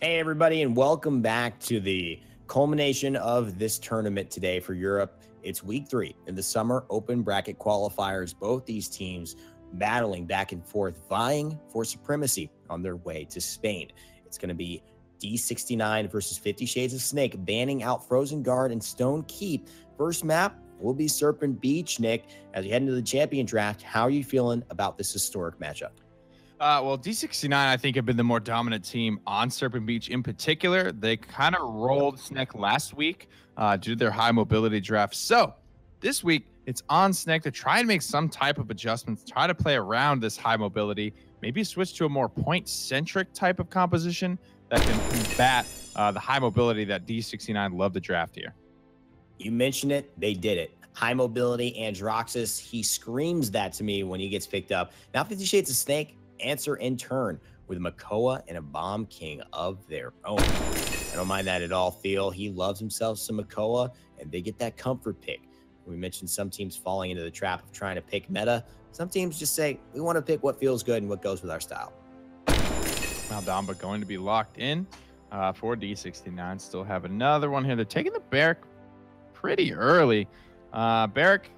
Hey, everybody, and welcome back to the culmination of this tournament today for Europe. It's week 3 in the Summer Open Bracket Qualifiers. Both these teams battling back and forth, vying for supremacy on their way to Spain. It's going to be D69 versus 50 Shades of Snek, banning out Frozen Guard and Stone Keep. First map will be Serpent Beach. Nick, as you head into the champion draft, how are you feeling about this historic matchup? Well, D69, I think, have been the more dominant team on Serpent Beach in particular. They kind of rolled Snek last week due to their high mobility draft. So this week, it's on Snek to try and make some type of adjustments, try to play around this high mobility, maybe switch to a more point-centric type of composition that can combat the high mobility that D69 love to draft here. You mentioned it, they did it. High mobility, Androxus, he screams that to me when he gets picked up. Now 50 Shades of Snek answer in turn with Makoa and a Bomb King of their own. I don't mind that at all. Thiel, he loves himself some Makoa, and they get that comfort pick. We mentioned some teams falling into the trap of trying to pick meta. Some teams just say, we want to pick what feels good and what goes with our style. Now Damba going to be locked in for D69. Still have another one here. They're taking the Barrack pretty early. Barrack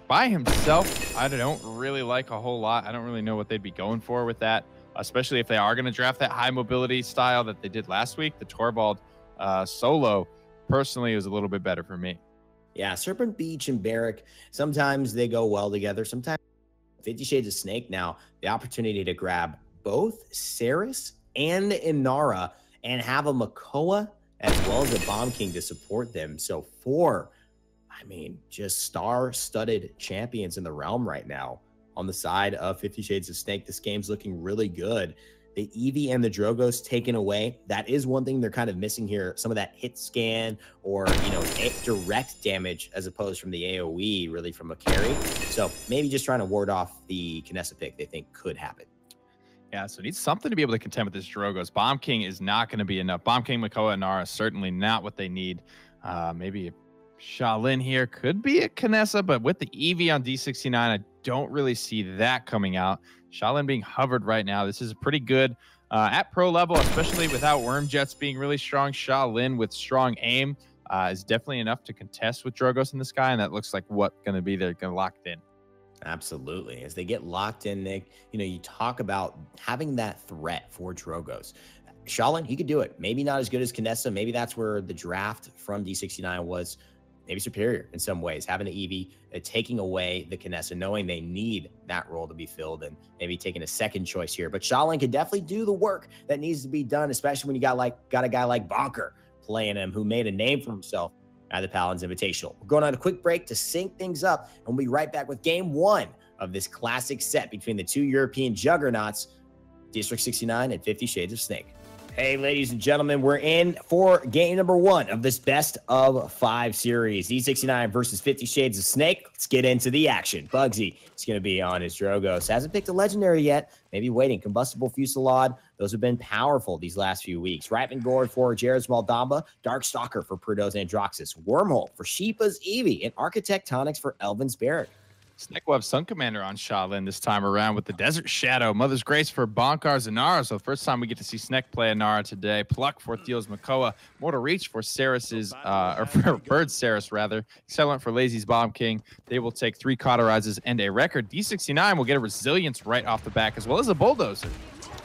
by himself, I don't really like a whole lot. I don't really know what they'd be going for with that, especially if they are going to draft that high mobility style that they did last week. The Torvald solo, personally, was a little bit better for me. Yeah, Serpent Beach and Barrack, sometimes they go well together. Sometimes 50 Shades of Snek now, the opportunity to grab both Saris and Inara and have a Makoa as well as a Bomb King to support them. So just star-studded champions in the realm right now. On the side of 50 Shades of Snek, this game's looking really good. The Eevee and the Drogos taken away. That is one thing they're kind of missing here. Some of that hit scan or, direct damage as opposed from the AoE, really from a carry. So maybe just trying to ward off the Kinessa pick they think could happen. Yeah, so it needs something to be able to contend with this Drogos. Bomb King is not going to be enough. Bomb King, Makoa, and Nara, certainly not what they need. Maybe Shaolin here could be a Kinessa, but with the Eevee on D69, I don't really see that coming out. Shaolin being hovered right now. This is pretty good at pro level, especially without Wormjets being really strong. Shaolin with strong aim is definitely enough to contest with Drogos in the sky, and that looks like what's going to be they're going to locked in. Absolutely. As they get locked in, Nick, you talk about having that threat for Drogos. Shaolin, he could do it. Maybe not as good as Kinessa. Maybe that's where the draft from D69 was maybe superior in some ways, having the Eevee, taking away the Kinessa, knowing they need that role to be filled, and maybe taking a second choice here. But Shaolin could definitely do the work that needs to be done, especially when you got a guy like bonkar playing him, who made a name for himself at the Paladins Invitational. We're going on a quick break to sync things up, and we'll be right back with game 1 of this classic set between the two European juggernauts, District 69 and 50 Shades of Snek. Hey, ladies and gentlemen, we're in for game number 1 of this best of 5 series. D69 versus 50 Shades of Snek. Let's get into the action. Bugzy is going to be on his Drogos. Hasn't picked a legendary yet. Maybe waiting. Combustible Fusillade. Those have been powerful these last few weeks. Ripen Gourd for Gerrah's Damba. Darkstalker for PERDO's Androxus. Wormhole for Shipa's Eevee. And Architectonics for Elven's Barrack. Snek will have SunCommander on Shaolin this time around with the Desert Shadow. Mother's Grace for Bonkar's Inara. So the first time we get to see Snek play Inara today. Pluck for Thiel's Makoa. Mortal Reach for Saris's, or for Bird's Saris, rather. Excellent for Laizy's Bomb King. They will take 3 Cauterizes and a record. D69 will get a Resilience right off the back, as well as a Bulldozer.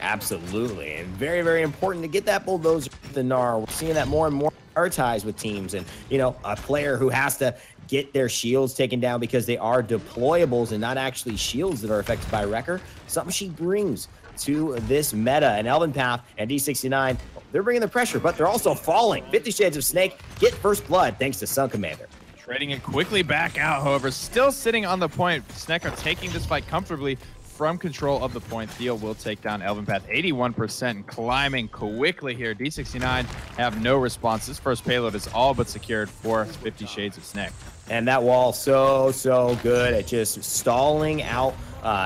Absolutely. And very, very important to get that Bulldozer with the Inara. We're seeing that more and more prioritized with teams. And, a player who has to get their shields taken down because they are deployables and not actually shields that are affected by Wrecker. Something she brings to this meta. And eLvenpath and D69, they're bringing the pressure, but they're also falling. 50 Shades of Snek get first blood thanks to SunCommander. Trading it quickly back out, however, still sitting on the point. Snek are taking this fight comfortably from control of the point. Thiel will take down eLvenpath 81% and climbing quickly here. D69 have no response. This first payload is all but secured for 50 Shades of Snek. And that wall so good at just stalling out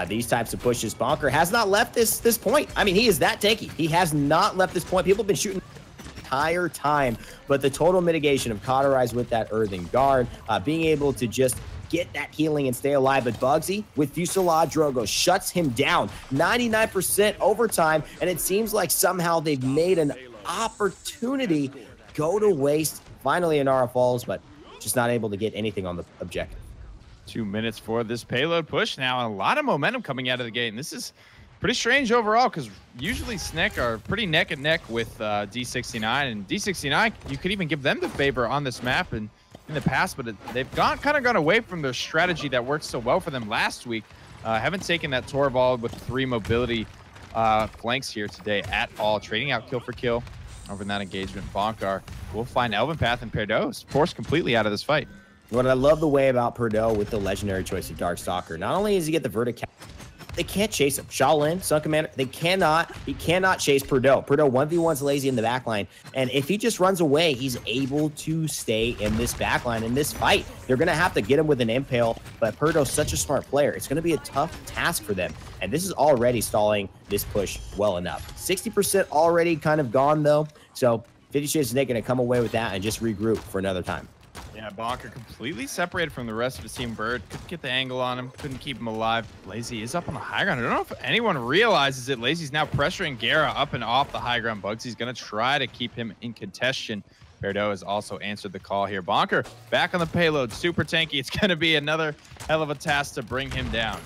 these types of pushes. Bonkar has not left this point. I mean, he is that tanky. He has not left this point. People have been shooting the entire time, but the total mitigation of Cauterize with that Earthen Guard, being able to just get that healing and stay alive. But Bugzy with Fusillade Drogo shuts him down. 99% overtime, and it seems like somehow they've made an opportunity go to waste. Finally, Inara falls, but just not able to get anything on the objective. 2 minutes for this payload push now. A lot of momentum coming out of the gate. And this is pretty strange overall because usually Snek are pretty neck and neck with D69. And D69, you could even give them the favor on this map and in the past, but they've kind of gone away from their strategy that worked so well for them last week. Haven't taken that Torvald with 3 mobility flanks here today at all. Trading out kill for kill over in that engagement. bonkar will find eLvenpath and PERDO forced completely out of this fight. What I love the way about PERDO with the legendary choice of Darkstalker, not only does he get the vertical, they can't chase him. SunCommander, he cannot chase PERDO. PERDO 1v1's Laizy in the backline, and if he just runs away, he's able to stay in this backline in this fight. They're gonna have to get him with an impale, but PERDO's such a smart player. It's gonna be a tough task for them, and this is already stalling this push well enough. 60% already kind of gone though, so 50 Shades of Snek gonna come away with that and just regroup for another time. Yeah, bonkar completely separated from the rest of his team. Bird couldn't get the angle on him, couldn't keep him alive. Laizy is up on the high ground. I don't know if anyone realizes it. Laizy's now pressuring gerrah up and off the high ground. bugzy's going to try to keep him in contention. PERDO has also answered the call here. bonkar back on the payload, super tanky. It's going to be another hell of a task to bring him down.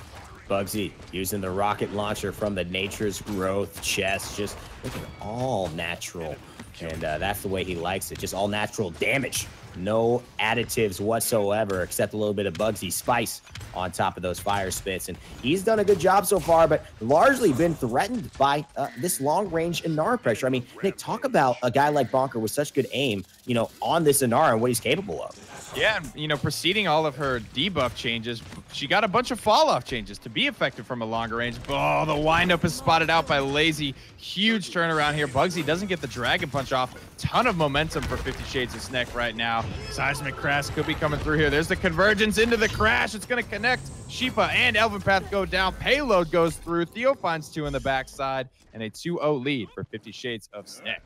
bugzy using the rocket launcher from the Nature's Growth chest, just looking all natural. And that's the way he likes it, just all natural damage. No additives whatsoever, except a little bit of bugzy spice on top of those fire spits. And he's done a good job so far, but largely been threatened by this long-range Inara pressure. I mean, Nick, talk about a guy like bonkar with such good aim, you know, on this Inara and what he's capable of. Yeah, you know, preceding all of her debuff changes, she got a bunch of fall-off changes to be effective from a longer range. Oh, the windup is spotted out by Laizy. Huge turnaround here. bugzy doesn't get the Dragon Punch off. Ton of momentum for 50 Shades of Snek right now. Seismic Crash could be coming through here. There's the convergence into the crash. It's going to connect. Shipa and eLvenpath go down. Payload goes through. Thiel finds 2 in the backside, and a 2-0 lead for 50 Shades of Snek.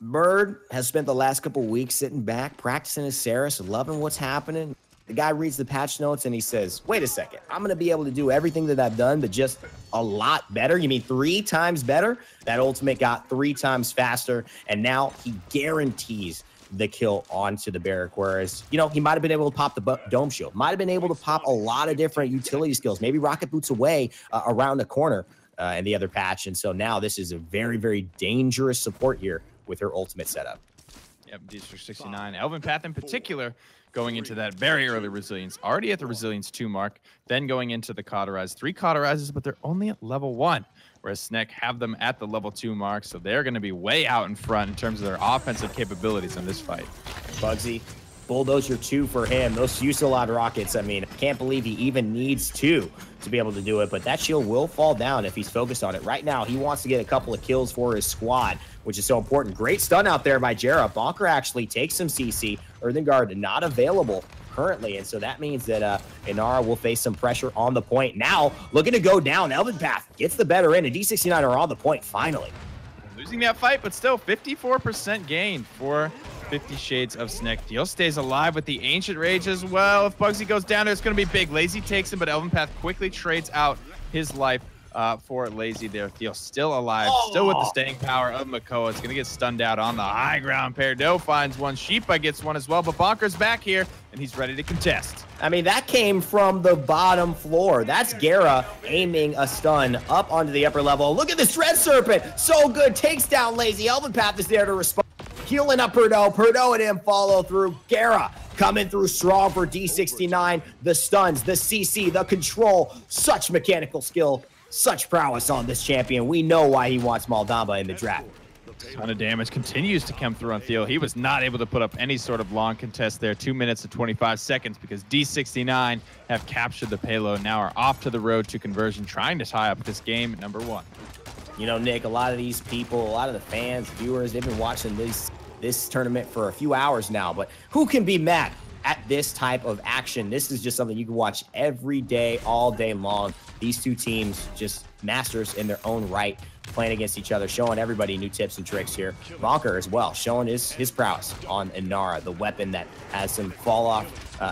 Bird has spent the last couple weeks sitting back, practicing his Saris, loving what's happening. The guy reads the patch notes and he says, wait a second, I'm going to be able to do everything that I've done, but just a lot better. You mean 3 times better? That ultimate got 3 times faster, and now he guarantees the kill onto the barrack. Whereas, you know, he might have been able to pop the dome shield, might have been able to pop a lot of different utility skills, maybe rocket boots away around the corner in the other patch. And so now this is a very, very dangerous support here with her ultimate setup. Yep, District 69. eLvenpath in particular going into that very early resilience, already at the resilience 2 mark, then going into the cauterize. 3 cauterizes, but they're only at level 1, whereas Snek have them at the level 2 mark, so they're going to be way out in front in terms of their offensive capabilities in this fight. bugzy, bulldozer 2 for him. Those Fusillade rockets, I mean, I can't believe he even needs 2 to be able to do it, but that shield will fall down if he's focused on it. Right now, he wants to get a couple of kills for his squad, which is so important. Great stun out there by gerrah. bonkar actually takes some CC. Earthen Guard not available currently, and so that means that Inara will face some pressure on the point. Now, looking to go down. eLvenpath gets the better end, and D69 are on the point finally. Losing that fight, but still 54% gain for 50 Shades of Snek. Thiel stays alive with the Ancient Rage as well. If bugzy goes down there, it's going to be big. Laizy takes him, but eLvenpath quickly trades out his life for Laizy there. Thiel still alive, still with the staying power of Makoa. It's going to get stunned out on the high ground. PERDO finds one. Shipa gets one as well, but bonkar's back here, and he's ready to contest. I mean, that came from the bottom floor. That's gerrah aiming a stun up onto the upper level. Look at this Dread Serpent. So good. Takes down Laizy. eLvenpath is there to respond. Healing up PERDO. PERDO and him follow through. gerrah coming through strong for D69. The stuns, the CC, the control. Such mechanical skill. Such prowess on this champion. We know why he wants Maldamba in the draft. Ton of damage continues to come through on Thiel. He was not able to put up any sort of long contest there. 2 minutes and 25 seconds because D69 have captured the payload. Now are off to the road to conversion, trying to tie up this game at number 1. You know, Nick, a lot of these people, a lot of the fans, viewers, they've been watching this tournament for a few hours now, but who can be mad at this type of action? This is just something you can watch every day, all day long. These 2 teams just masters in their own right, playing against each other, showing everybody new tips and tricks here. bonkar as well, showing his prowess on Inara, the weapon that has some fall-off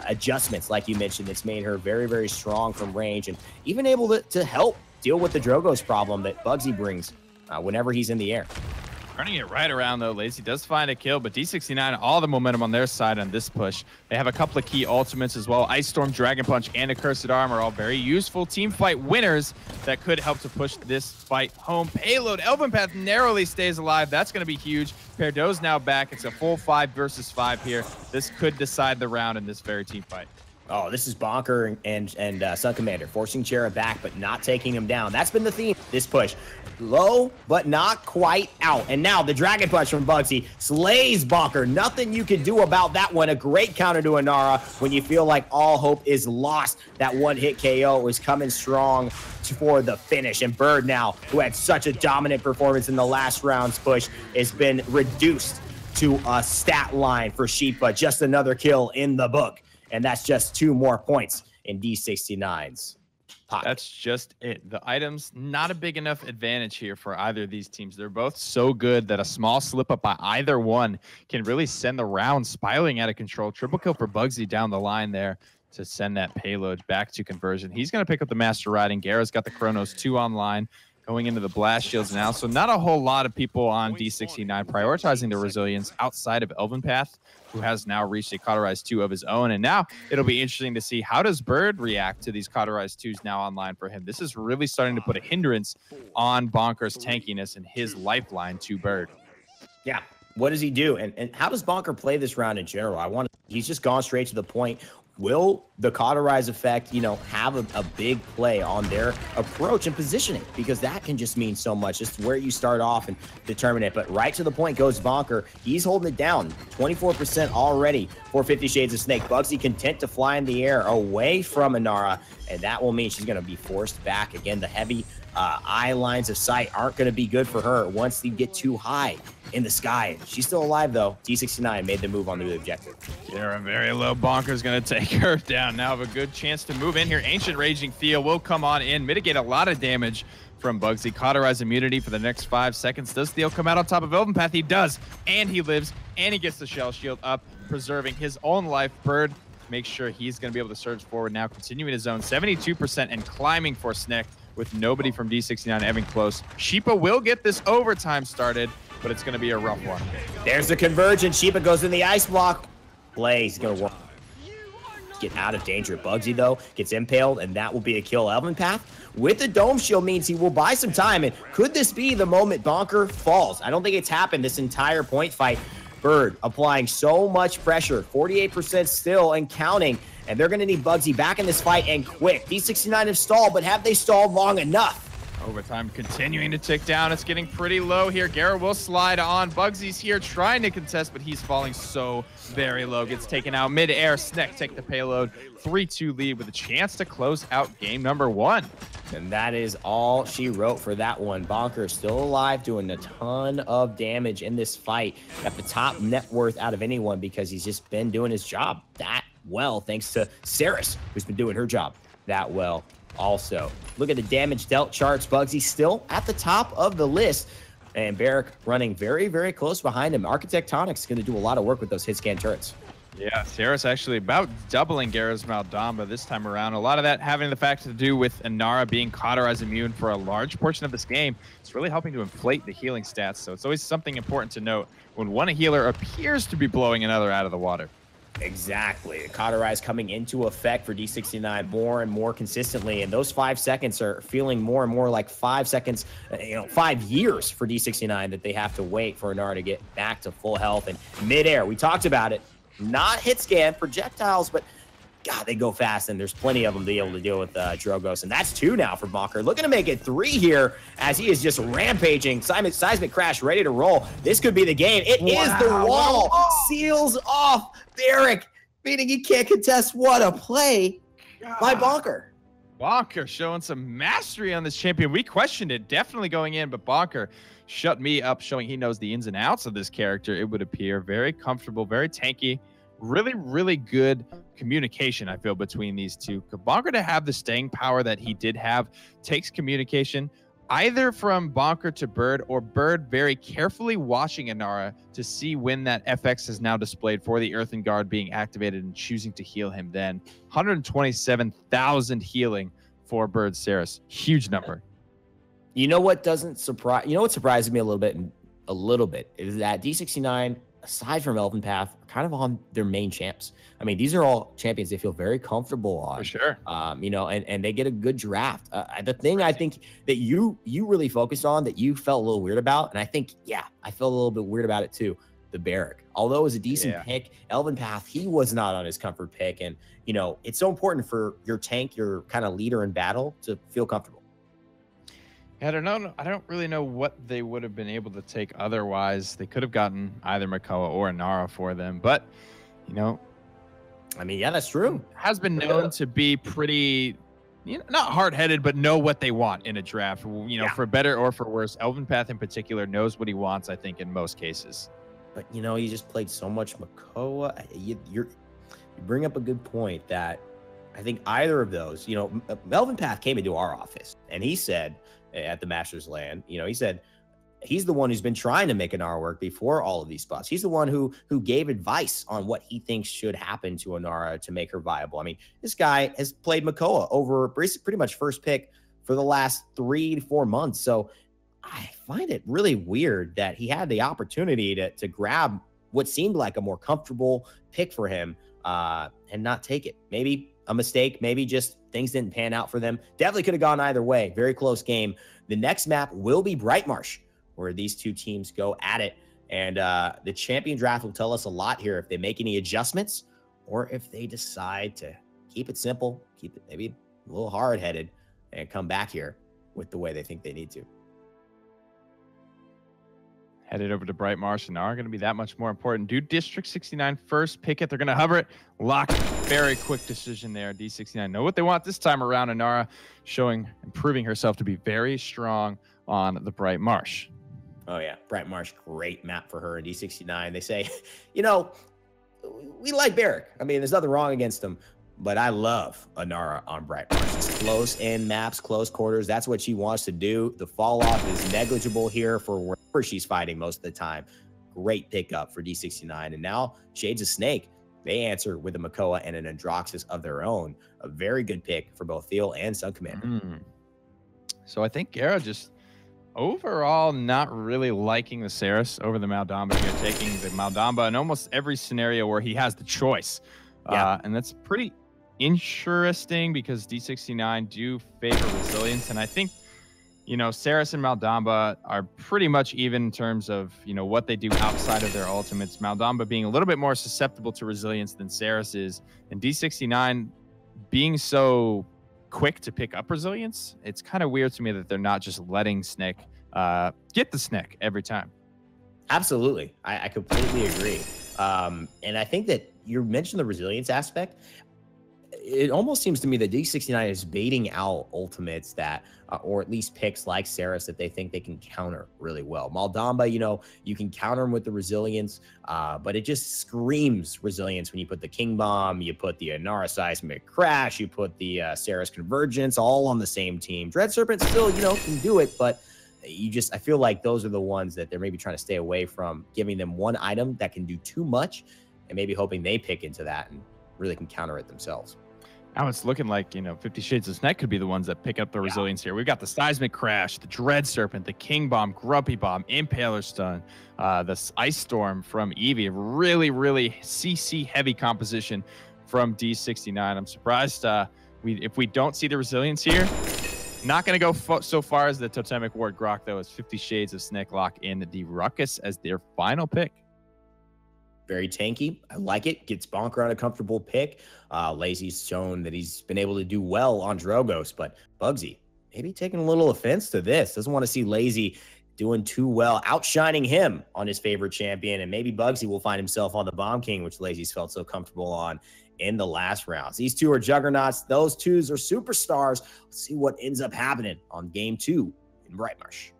adjustments, like you mentioned, that's made her very, very strong from range, and even able to help deal with the Drogo's problem that bugzy brings whenever he's in the air. Turning it right around, though. Laizy does find a kill, but D69, all the momentum on their side on this push. They have a couple of key ultimates as well. Ice Storm, Dragon Punch, and Accursed Arm are all very useful team fight winners that could help to push this fight home. Payload, eLvenpath narrowly stays alive. That's going to be huge. PERDO's now back. It's a full 5 versus 5 here. This could decide the round in this very team fight. Oh, this is bonkar and SunCommander forcing gerrah back, but not taking him down. That's been the theme this push. Low, but not quite out. And now the Dragon Punch from bugzy slays bonkar. Nothing you can do about that one. A great counter to Inara when you feel like all hope is lost. That one-hit KO is coming strong for the finish. And Bird now, who had such a dominant performance in the last round's push, has been reduced to a stat line for Shipa. Just another kill in the book. And that's just 2 more points in D69's pocket. That's just it. The items, not a big enough advantage here for either of these teams. They're both so good that a small slip up by either one can really send the round spiraling out of control. Triple kill for bugzy down the line there to send that payload back to conversion. He's going to pick up the Master Riding. Gerrah's got the Chronos 2 online, going into the blast shields now. So not a whole lot of people on D69 prioritizing the resilience outside of eLvenpath, who has now reached a cauterized 2 of his own. And now it'll be interesting to see how does Bird react to these cauterized 2s now online for him. This is really starting to put a hindrance on bonkar's tankiness and his lifeline to Bird. Yeah. What does he do? And how does bonkar play this round in general? He's just gone straight to the point. Will the cauterize effect, have a big play on their approach and positioning? Because that can just mean so much. Just where you start off and determine it. But right to the point goes bonkar. He's holding it down. 24% already for 50 Shades of Snek. bugzy content to fly in the air away from Inara. And that will mean she's going to be forced back. Again, the heavy eye lines of sight aren't going to be good for her once they get too high in the sky. She's still alive, though. D69 made the move on the objective. Gerrah very low. Bonkar's going to take her down. Now have a good chance to move in here. Ancient Raging Thiel will come on in, mitigate a lot of damage from bugzy. Cauterize immunity for the next 5 seconds. Does Thiel come out on top of eLvenpath? He does, and he lives, and he gets the shell shield up, preserving his own life. Bird makes sure he's going to be able to surge forward now, continuing his zone. 72% and climbing for Snek with nobody from D69 having close. Shipa will get this overtime started, but it's going to be a rough one. There's the conversion. Shipa goes in the ice block. Blaze going to get out of danger. bugzy, though, gets impaled, and that will be a kill. eLvenpath with the dome shield means he will buy some time. And could this be the moment bonkar falls? I don't think it's happened this entire point fight. Bird applying so much pressure, 48% still and counting. And they're going to need bugzy back in this fight and quick. D69 have stalled, but have they stalled long enough? Overtime continuing to tick down. It's getting pretty low here. Gerrah will slide on. Bugzy's here trying to contest, but he's falling so very low. Gets taken out mid-air. Snek take the payload. 3-2 lead with a chance to close out game number 1. And that is all she wrote for that one. bonkar still alive, doing a ton of damage in this fight. Got the top net worth out of anyone because he's just been doing his job that well, thanks to Saris, who's been doing her job that well also. Look at the damage dealt charts. bugzy still at the top of the list, and Barrack running very, very close behind him. Architectonic's going to do a lot of work with those hit scan turrets. Yeah, Saris actually about doubling Gerrah's Maldamba this time around. A lot of that having the fact to do with Inara being cauterized immune for a large portion of this game. It's really helping to inflate the healing stats, so it's always something important to note when one healer appears to be blowing another out of the water. Exactly. The cauterize coming into effect for D69 more and more consistently, and those 5 seconds are feeling more and more like 5 seconds, 5 years for D69 that they have to wait for Inara to get back to full health. And midair, we talked about it, not hit scan projectiles, but God, they go fast, and there's plenty of them to be able to deal with Drogoz. And that's 2 now for bonkar. Looking to make it 3 here as he is just rampaging. Seismic Crash ready to roll. This could be the game. It is the wall. Seals off Barrack, meaning he can't contest. What a play by bonkar. bonkar showing some mastery on this champion. We questioned it, definitely going in, but bonkar shut me up, showing he knows the ins and outs of this character, it would appear. Very comfortable, very tanky. Really, really good communication, I feel, between these two. bonkar to have the staying power that he did have takes communication either from bonkar to Bird, or Bird very carefully watching Inara to see when that FX is now displayed for the Earthen Guard being activated and choosing to heal him then. 127,000 healing for Bird Saris. Huge number. You know what doesn't surprise? You know what surprises me a little bit, and a little bit is that D69, aside from eLvenpath, are kind of on their main champs. I mean, these are all champions they feel very comfortable on. For sure. You know, and they get a good draft. The thing I think that you really focused on that you felt a little weird about, and I think, yeah, I felt a little bit weird about it too, the Barrack. Although it was a decent pick, eLvenpath, he was not on his comfort pick. And, you know, it's so important for your tank, your kind of leader in battle, to feel comfortable. I don't know. I don't really know what they would have been able to take otherwise. They could have gotten either Makoa or Nara for them. But, you know, I mean, yeah, that's true. Has been known to be pretty, you know, not hard-headed, but know what they want in a draft. You know, for better or for worse. eLvenpath in particular knows what he wants, I think, in most cases. But, you know, you just played so much Makoa. You bring up a good point that I think either of those, you know, eLvenpath came into our office and he said at the Master's Land, you know, he said he's the one who's been trying to make an Nara work before all of these spots. He's the one who gave advice on what he thinks should happen to a Nara to make her viable. I mean, this guy has played Makoa over pretty much first pick for the last 3 to 4 months. So I find it really weird that he had the opportunity to grab what seemed like a more comfortable pick for him and not take it. Maybe a mistake, maybe just things didn't pan out for them. Definitely could have gone either way. Very close game. The next map will be Brightmarsh, where these two teams go at it. And the champion draft will tell us a lot here if they make any adjustments or if they decide to keep it simple, keep it maybe a little hard-headed, and come back here with the way they think they need to. Headed over to Brightmarsh and are going to be that much more important. Do District 69 first, pick it. They're going to hover it, lock it. Very quick decision there. D69 know what they want this time around. Nara showing and proving herself to be very strong on the Brightmarsh. Oh, yeah. Brightmarsh, great map for her in D69. They say, you know, we like Barrack. I mean, there's nothing wrong against him, but I love Nara on Brightmarsh. It's close-in maps, close quarters. That's what she wants to do. The fall-off is negligible here for wherever she's fighting most of the time. Great pickup for D69. And now Shades of Snek, they answer with a Makoa and an Androxus of their own. A very good pick for both Thiel and SunCommander. So I think gerrah just overall not really liking the Saris over the Maldamba here, taking the Maldamba in almost every scenario where he has the choice. And that's pretty interesting because D69 do favor resilience. And I think, you know, Saris and Maldamba are pretty much even in terms of, you know, what they do outside of their ultimates. Maldamba being a little bit more susceptible to resilience than Saris is. And D69 being so quick to pick up resilience, it's kind of weird to me that they're not just letting Snek get the Snek every time. Absolutely. I completely agree. And I think that you mentioned the resilience aspect. It almost seems to me that D69 is baiting out ultimates that, or at least picks like Saris that they think they can counter really well. Maldamba, you know, you can counter him with the resilience, but it just screams resilience when you put the King Bomb, you put the Nara Seismic Crash, you put the Saris Convergence all on the same team. Dread Serpent still, you know, can do it, but I feel like those are the ones that they're maybe trying to stay away from, giving them one item that can do too much and maybe hoping they pick into that and really can counter it themselves. Now it's looking like, you know, 50 Shades of Snek could be the ones that pick up the resilience here. We've got the Seismic Crash, the Dread Serpent, the King Bomb, Grumpy Bomb, Impaler Stun, the Ice Storm from Eevee. Really, really CC heavy composition from D69. I'm surprised if we don't see the resilience here. Not going to go so far as the Totemic Ward Grok, though, as 50 Shades of Snek lock in the Ruckus as their final pick. Very tanky. I like it. Gets bonkar on a comfortable pick. Laizy's shown that he's been able to do well on Drogos, but bugzy maybe taking a little offense to this. Doesn't want to see Laizy doing too well, outshining him on his favorite champion, and maybe bugzy will find himself on the Bomb King, which Laizy's felt so comfortable on in the last rounds. These two are juggernauts. Those twos are superstars. Let's see what ends up happening on game 2 in Brightmarsh.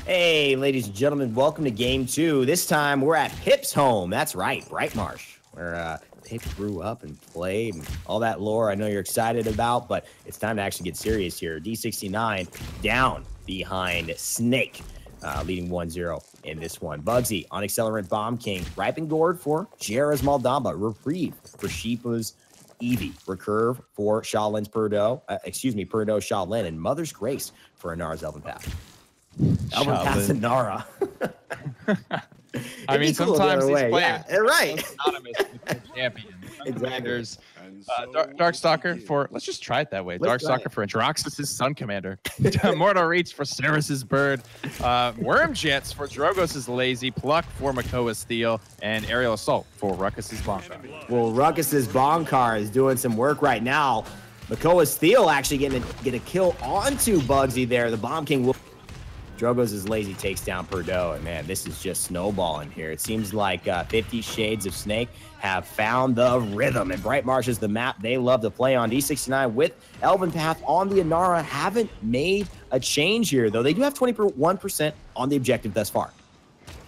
Hey, ladies and gentlemen, welcome to game 2. This time we're at Pip's home. That's right, Brightmarsh, where Pip grew up and played and all that lore I know you're excited about, but it's time to actually get serious here. D69 down behind Snek, leading 1-0 in this one. Bugzy on Accelerant Bomb King. Ripen Gourd for gerrah's Maldamba. Reprieve for Shipa's Eevee. Recurve for Shaolin's PERDO. PERDO Shaolin. And Mother's Grace for Nara's eLvenpath. eLvenpath and Nara. I mean, cool sometimes these way. players yeah, right. synonymous with the champion. Exactly. Darkstalker for, let's just try it that way. Darkstalker for Androxus's SunCommander. Mortal Reach for Ceres's Bird. Worm Jets for Drogos's Laizy. Pluck for Makoa's Thiel. And Aerial Assault for Ruckus's bonkar. Well, Ruckus's bonkar is doing some work right now. Makoa's Thiel actually getting a kill onto Bugzy there. The Bomb King will. Drogos' Laizy takes down PERDO, and man, this is just snowballing here. It seems like 50 Shades of Snek have found the rhythm, and Brightmarsh is the map they love to play on. D69 with eLvenpath on the Inara haven't made a change here, though. They do have 21% on the objective thus far.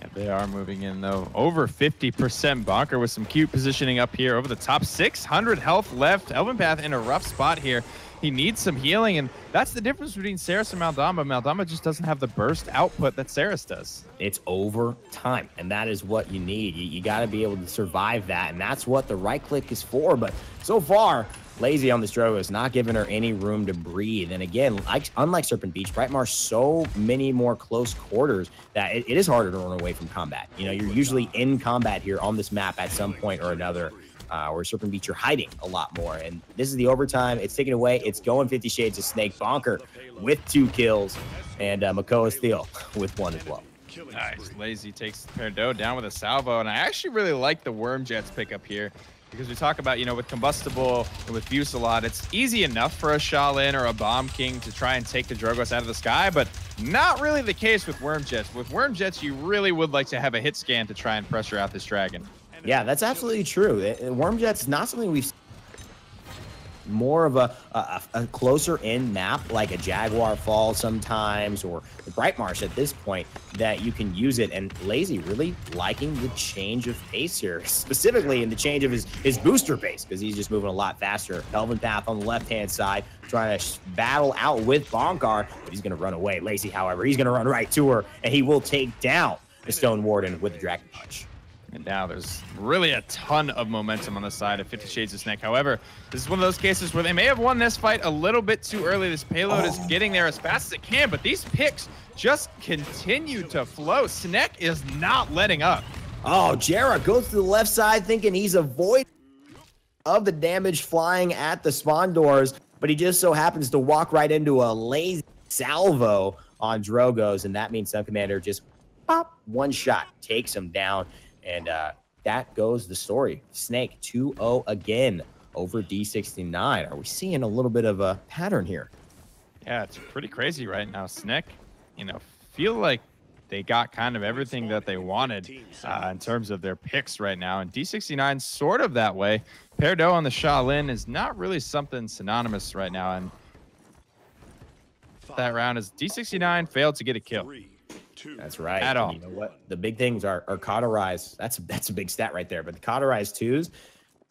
Yeah, they are moving in, though. Over 50% bonkar with some cute positioning up here over the top. 600 health left. eLvenpath in a rough spot here. He needs some healing, and that's the difference between Ceres and Maldama. Maldama just doesn't have the burst output that Ceres does. It's over time, and that is what you need. You got to be able to survive that, and that's what the right click is for. But so far, Laizy on this Drogo is not giving her any room to breathe. And again, unlike Serpent Beach, Brightmarsh, so many more close quarters that it is harder to run away from combat. You know, you're usually in combat here on this map at some point or another. Or Serpent Beach, you're hiding a lot more. And this is the overtime. It's taken away. It's going 50 Shades of Snek. bonkar with 2 kills. And Makoa's Thiel with 1 as well. Nice. Laizy takes PERDO down with a salvo. And I actually really like the Worm Jets pickup here. Because we talk about, you know, with Combustible and with Fuse a lot, it's easy enough for a Shaolin or a Bomb King to try and take the Drogos out of the sky, but not really the case with Worm Jets. With Worm Jets, you really would like to have a hit scan to try and pressure out this dragon. Yeah, that's absolutely true. Worm Jet's not something we've seen. More of a closer in map, like a Jaguar Falls sometimes, or the Brightmarsh at this point, that you can use it. And Laizy really liking the change of pace here, specifically in the change of his booster pace, because he's just moving a lot faster. eLvenpath on the left-hand side, trying to battle out with bonkar, but he's going to run away. Laizy, however, he's going to run right to her, and he will take down the Stone Warden with the Dragon Punch. And now there's really a ton of momentum on the side of 50 Shades of Snek. However, this is one of those cases where they may have won this fight a little bit too early. This payload is getting there as fast as it can, but these picks just continue to flow. Snek is not letting up. Oh, gerrah goes to the left side thinking he's avoiding of the damage flying at the spawn doors, but he just so happens to walk right into a Laizy salvo on Drogos, and that means SunCommander just pop, one shot, takes him down. And that goes the story. Snek 2-0 again over D69. Are we seeing a little bit of a pattern here? Yeah, it's pretty crazy right now. Snek, you know, feel like they got kind of everything that they wanted in terms of their picks right now. And D69 sort of that way. PERDO on the Shaolin is not really something synonymous right now. And that round is D69 failed to get a kill. That's right. At all. You know what? The big things are cauterize. That's a big stat right there. But the cauterize 2s,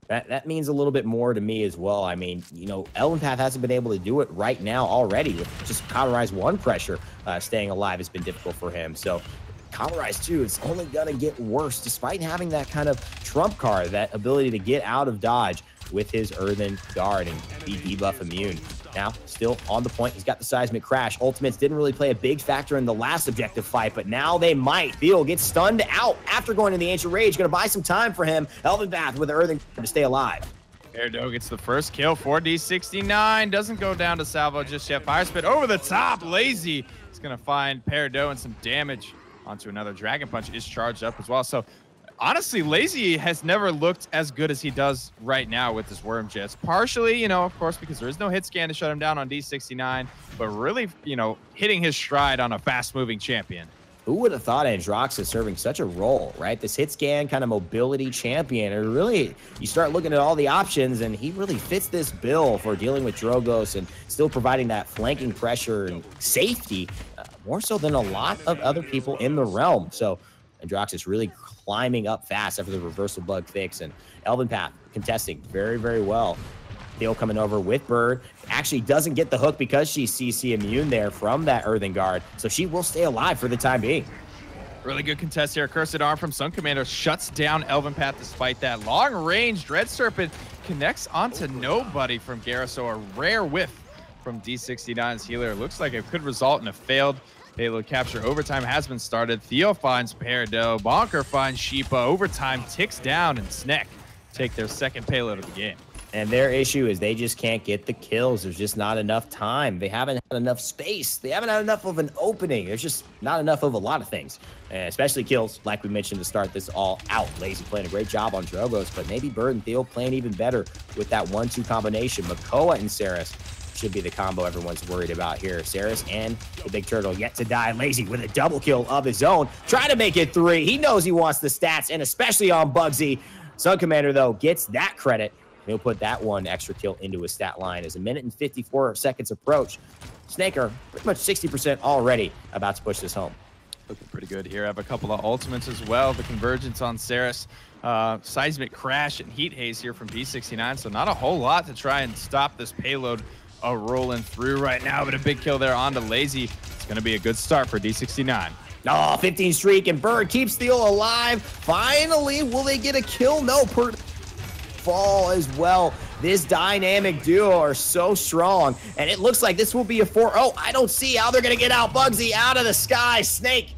that means a little bit more to me as well. I mean, you know, eLvenpath hasn't been able to do it right now already with just cauterize 1 pressure. Staying alive has been difficult for him. So cauterize 2 is only going to get worse despite having that kind of trump card, that ability to get out of dodge with his Earthen Guard and be debuff immune. Now, still on the point. He's got the seismic crash. Ultimates didn't really play a big factor in the last objective fight, but now they might. Thiel gets stunned out after going to the Ancient Rage. Going to buy some time for him. eLvenpath with the Earthen Guard to stay alive. PERDO gets the first kill for D69. Doesn't go down to salvo just yet. Fire spit over the top. Laizy is going to find PERDO and some damage onto another Dragon Punch. Is charged up as well. So honestly, Laizy has never looked as good as he does right now with his Worm Jets. Partially, you know, of course, because there is no hit scan to shut him down on D69, but really, you know, hitting his stride on a fast-moving champion. Who would have thought Androxus serving such a role, right? This hit scan kind of mobility champion. And really, you start looking at all the options, and he really fits this bill for dealing with Drogos and still providing that flanking pressure and safety, more so than a lot of other people in the realm. So Androxus really climbing up fast after the reversal bug fix, and eLvenpath contesting very, very well. Thiel coming over with Bird. Actually doesn't get the hook because she's CC immune there from that Earthen Guard, so she will stay alive for the time being. Really good contest here. Cursed Arm from SunCommander shuts down eLvenpath despite that. Long-range Dread Serpent connects onto nobody from gerrah, so a rare whiff from D69's healer. Looks like it could result in a failed Payload capture overtime has been started. Thiel finds PERDO. Bonkar finds Shipa. Overtime ticks down, and Snek take their second payload of the game. And their issue is they just can't get the kills. There's just not enough time. They haven't had enough space. They haven't had enough of an opening. There's just not enough of a lot of things, especially kills, like we mentioned to start this all out. Laizy playing a great job on Drogos, but maybe Bird and Thiel playing even better with that 1-2 combination. Makoa and Saris should be the combo everyone's worried about here. Saris and the big turtle yet to die. Laizy with a double kill of his own. Trying to make it 3. He knows he wants the stats, and especially on bugzy. SunCommander, though, gets that credit. He'll put that one extra kill into his stat line as a minute and 54 seconds approach. Snek are pretty much 60% already about to push this home. Looking pretty good here. I have a couple of ultimates as well. The convergence on Saris. Seismic crash and heat haze here from D69. So not a whole lot to try and stop this payload rolling through right now. But a big kill there onto Laizy. It's going to be a good start for D69. Oh, 15 streak, and Bird keeps Thiel alive. Finally, will they get a kill? No, fall as well. This dynamic duo are so strong, and it looks like this will be a 4-0. I don't see how they're going to get out bugzy out of the sky. Snek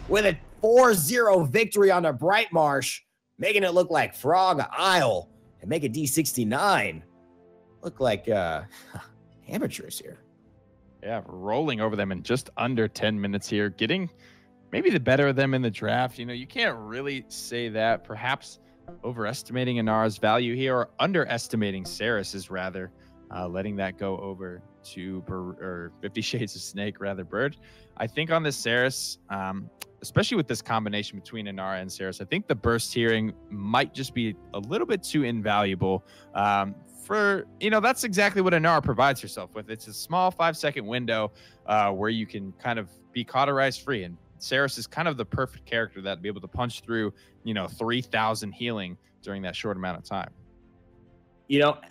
with a 4-0 victory on the Brightmarsh, making it look like Frog Isle and make it D69 look like amateurs here. Yeah, rolling over them in just under 10 minutes here, getting maybe the better of them in the draft. You know, you can't really say that. Perhaps overestimating Inara's value here, or underestimating Saris's rather, letting that go over to 50 Shades of Snek, rather, Bird. I think on this Saris, especially with this combination between Inara and Saris, I think the burst hearing might just be a little bit too invaluable. That's exactly what Inara provides herself with. It's a small 5-second window where you can kind of be cauterized free, and Saris is kind of the perfect character that be able to punch through, 3,000 healing during that short amount of time.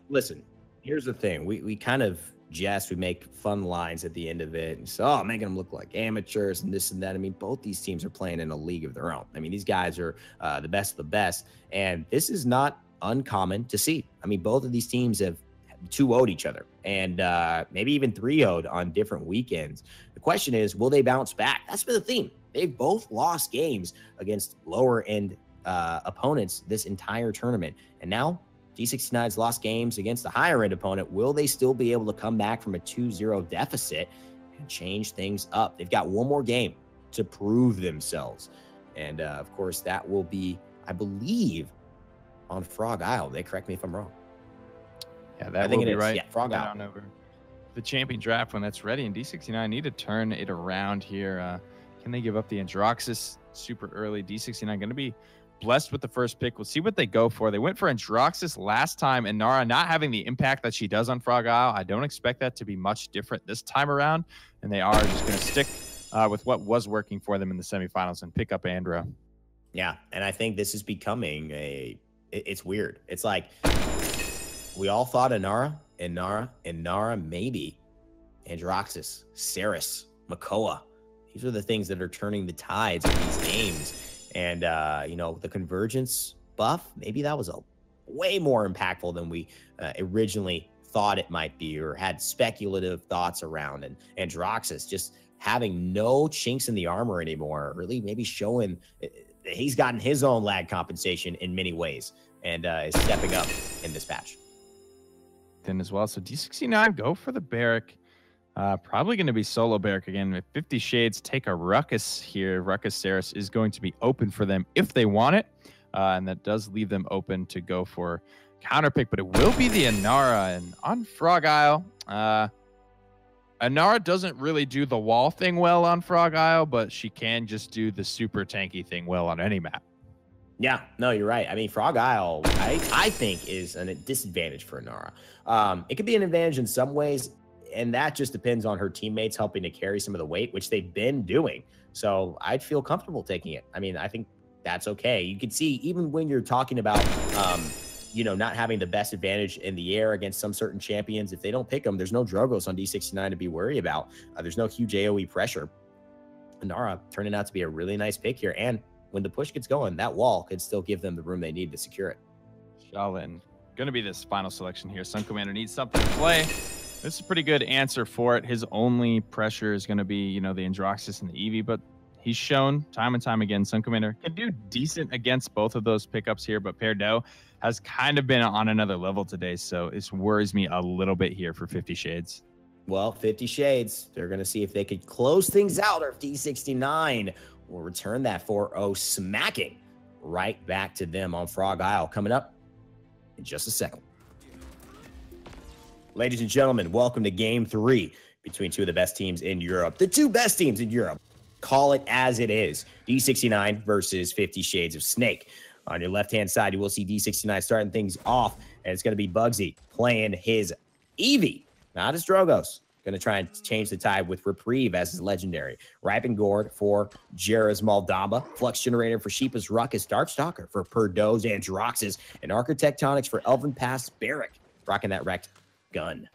Listen, here's the thing. We kind of jest, we make fun lines at the end of it. And so, making them look like amateurs and this and that. I mean, both these teams are playing in a league of their own. I mean, these guys are the best of the best. And this is not uncommon to see. I mean, both of these teams have 2-0'd each other and maybe even 3-0'd on different weekends. The question is, will they bounce back? That's been the theme. They've both lost games against lower end opponents this entire tournament. And now D69's lost games against the higher end opponent. Will they still be able to come back from a 2-0 deficit and change things up? They've got one more game to prove themselves. And of course, that will be, I believe, on Frog Isle. They correct me if I'm wrong. Yeah, that will be right. Yeah, Frog Isle. Down over the champion draft when that's ready. And D69 need to turn it around here. Can they give up the Androxus super early? D69 going to be blessed with the first pick. We'll see what they go for. They went for Androxus last time, and Nara not having the impact that she does on Frog Isle. I don't expect that to be much different this time around, and they are just going to stick with what was working for them in the semifinals and pick up Andro. Yeah, and I think this is becoming it's weird. It's like we all thought Inara, maybe Androxus, Saris, Makoa. These are the things that are turning the tides of these games. And, the convergence buff, maybe that was a way more impactful than we originally thought it might be, or had speculative thoughts around. And Androxus just having no chinks in the armor anymore, really maybe showing he's gotten his own lag compensation in many ways and is stepping up in this patch. Then as well. So D69 go for the Barrack. Probably going to be solo Barrack again. If 50 Shades take a Ruckus here, Ruckus Saris is going to be open for them if they want it. And that does leave them open to go for counter pick, but it will be the Inara. And on Frog Isle, Inara doesn't really do the wall thing well on Frog Isle, but she can just do the super tanky thing well on any map. Yeah, no, you're right. I mean, Frog Isle, I think, is a disadvantage for Inara. It could be an advantage in some ways, and that just depends on her teammates helping to carry some of the weight, which they've been doing. So I'd feel comfortable taking it. I mean, I think that's okay. You can see, even when you're talking about, not having the best advantage in the air against some certain champions, if they don't pick them, there's no Drogos on D69 to be worried about. There's no huge AoE pressure. Inara turning out to be a really nice pick here. And when the push gets going, that wall could still give them the room they need to secure it. Shaolin, going to be this final selection here. SunCommander needs something to play. This is a pretty good answer for it. His only pressure is going to be, you know, the Androxus and the Eevee, but he's shown time and time again, SunCommander can do decent against both of those pickups here, but PERDO has kind of been on another level today, so this worries me a little bit here for 50 Shades. Well, 50 Shades, they're going to see if they could close things out, or if D69 will return that 4-0 smacking right back to them on Frog Isle. Coming up in just a second. Ladies and gentlemen, welcome to Game 3 between two of the best teams in Europe. The two best teams in Europe. Call it as it is. D69 versus 50 Shades of Snek. On your left-hand side, you will see D69 starting things off, and it's going to be bugzy playing his Eevee, not his Drogos. Going to try and change the tide with Reprieve as his legendary. Ripen Gourd for Gerrah's Moldaba. Flux Generator for Shipa's Ruckus. Darkstalker for PERDO's Androxus. And Architectonics for eLvenpath's Barrack. Rocking that wrecked gun.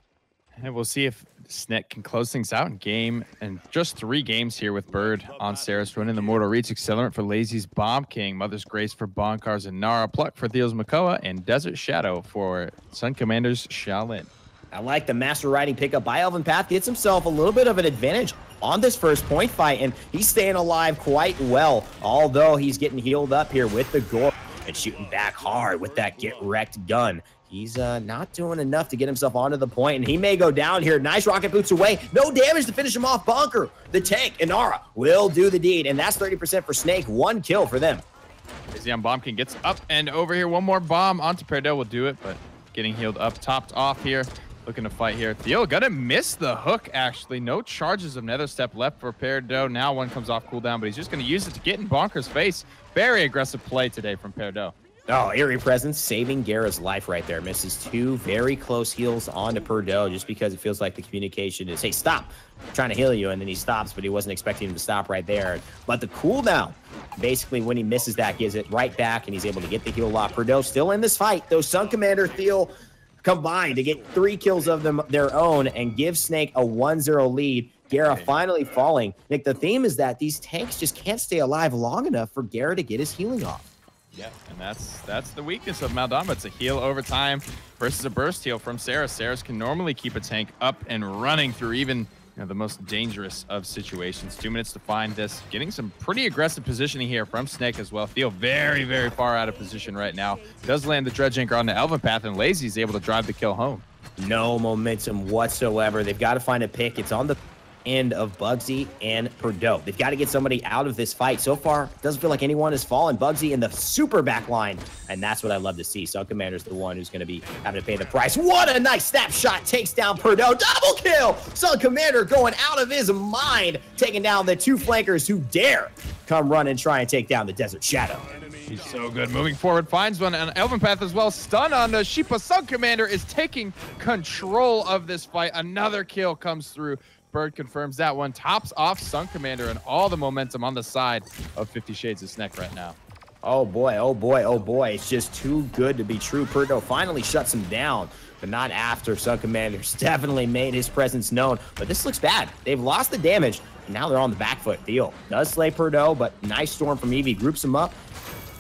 And we'll see if Snek can close things out in game. And just 3 games here with Bird on Saris. Running the Mortal Reach Accelerant for Laizy's Bomb King. Mother's Grace for Bonkar's and Nara. Pluck for Thiel's Makoa. And Desert Shadow for SunCommander's Shaolin. I like the Master Riding pickup by eLvenpath. Gets himself a little bit of an advantage on this first point fight, and he's staying alive quite well, although he's getting healed up here with the gore and shooting back hard with that get wrecked gun. He's not doing enough to get himself onto the point, and he may go down here. Nice rocket boots away. No damage to finish him off. Bonkar, the tank, Inara will do the deed, and that's 30% for Snek. 1 kill for them. Laizy on Bomb King gets up and over here. One more bomb onto PERDO will do it, but getting healed up, topped off here. Looking to fight here. Thiel gonna miss the hook, actually. No charges of Nether Step left for PERDO. Now one comes off cooldown, but he's just gonna use it to get in Bonkar's face. Very aggressive play today from PERDO. Oh, Eerie Presence saving Gerrah's life right there. Misses 2 very close heals onto PERDO just because it feels like the communication is, hey, stop. I'm trying to heal you, and then he stops, but he wasn't expecting him to stop right there. But the cooldown, basically when he misses that, gives it right back, and he's able to get the heal off. PERDO still in this fight, though SunCommander, Thiel, combined to get 3 kills of their own and give Snek a 1-0 lead. Gerrah finally falling. Nick, the theme is that these tanks just can't stay alive long enough for Gerrah to get his healing off. Yeah, and that's the weakness of Maldamba. It's a heal over time versus a burst heal from Saris. Saris can normally keep a tank up and running through even the most dangerous of situations. 2 minutes to find this. Getting some pretty aggressive positioning here from Snek as well. Thiel very, very far out of position right now. Does land the Dredge Anchor on the eLvenpath, and Laizy is able to drive the kill home. No momentum whatsoever. They've got to find a pick. It's on the end of bugzy and PERDO. They've got to get somebody out of this fight. So far, it doesn't feel like anyone has fallen. bugzy in the super back line, and that's what I love to see. SunCommander's the one who's going to be having to pay the price. What a nice snapshot. Takes down PERDO. Double kill! SunCommander going out of his mind, taking down the 2 flankers who dare come run and try and take down the Desert Shadow. He's so good. Moving forward, finds one, and eLvenpath as well. Stun on the Shipa. SunCommander is taking control of this fight. Another kill comes through. Bird confirms that one. Tops off SunCommander, and all the momentum on the side of 50 Shades of Snek right now. Oh boy, oh boy, oh boy. It's just too good to be true. PERDO finally shuts him down, but not after. SunCommander's definitely made his presence known, but this looks bad. They've lost the damage, and now they're on the back foot. Thiel does slay PERDO, but nice storm from Eevee. Groups him up,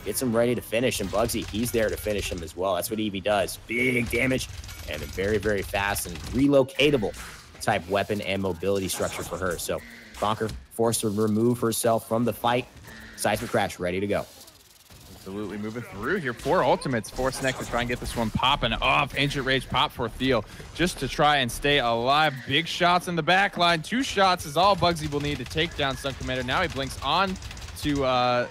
gets him ready to finish, and bugzy, he's there to finish him as well. That's what Eevee does. Big damage, and a very, very fast and relocatable type weapon and mobility structure for her. So Bonkar forced to remove herself from the fight. Seismic Crash ready to go. Absolutely moving through here. 4 ultimates for Snek to try and get this one popping off. Ancient Rage pop for Thiel just to try and stay alive. Big shots in the back line. 2 shots is all bugzy will need to take down SunCommander. Now he blinks on to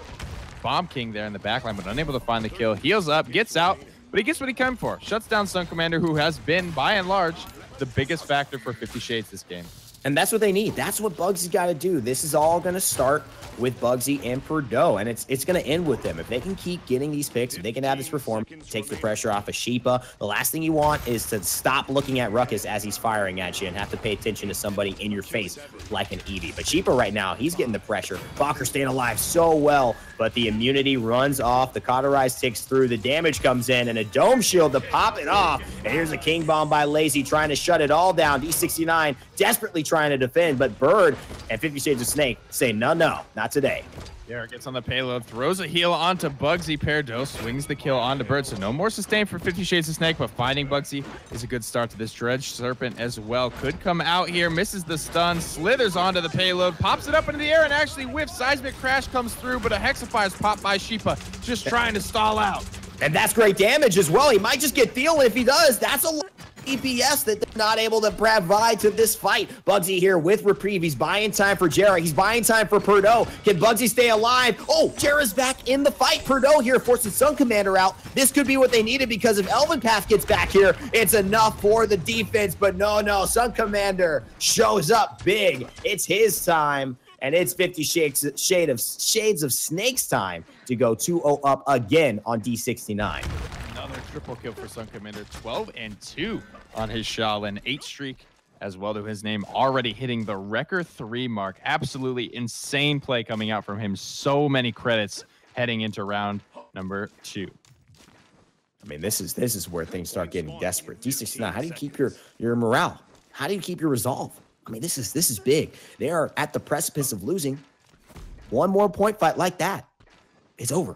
Bomb King there in the back line, but unable to find the kill. Heals up, gets out, but he gets what he came for. Shuts down SunCommander, who has been, by and large, the biggest factor for 50 Shades this game. And that's what they need. That's what bugzy's got to do. This is all going to start with bugzy and PERDO, and it's going to end with them. If they can keep getting these picks, if they can have this performance, take the pressure off of Shipa, the last thing you want is to stop looking at Ruckus as he's firing at you and have to pay attention to somebody in your face like an Eevee. But Shipa right now, he's getting the pressure. Bonkar staying alive so well, but the immunity runs off. The Cauterize ticks through. The damage comes in, and a Dome Shield to pop it off. And here's a King Bomb by Laizy trying to shut it all down. D69 desperately trying to defend, but Bird and 50 Shades of Snek say, no, not today. Gerrah gets on the payload, throws a heal onto bugzy. PERDO swings the kill onto Bird, so no more sustain for 50 Shades of Snek, but finding bugzy is a good start to this dredge. Serpent as well could come out here, misses the stun, slithers onto the payload, pops it up into the air, and actually whiffs. Seismic Crash comes through, but a Hexafire is popped by Shipa, just trying to stall out. And that's great damage as well. He might just get Thiel, and if he does, that's a lot of DPS that they're not able to provide to this fight. Bugzy here with reprieve. He's buying time for gerrah. He's buying time for PERDO. Can Bugzy stay alive? Oh, gerrah's back in the fight. PERDO here forcing SunCommander out. This could be what they needed, because if eLvenpath gets back here, it's enough for the defense. But no, SunCommander shows up big. It's his time. And it's 50 Shades of Snek's time to go 2-0 up again on D69. Another triple kill for SunCommander, 12-2 on his Shaolin 8 streak, as well to his name, already hitting the Wrecker 3 mark. Absolutely insane play coming out from him. So many credits heading into round number 2. I mean, this is where things start getting desperate. D69, how do you keep your morale? How do you keep your resolve? I mean, this is big. They are at the precipice of losing. One more point fight like that, it's over.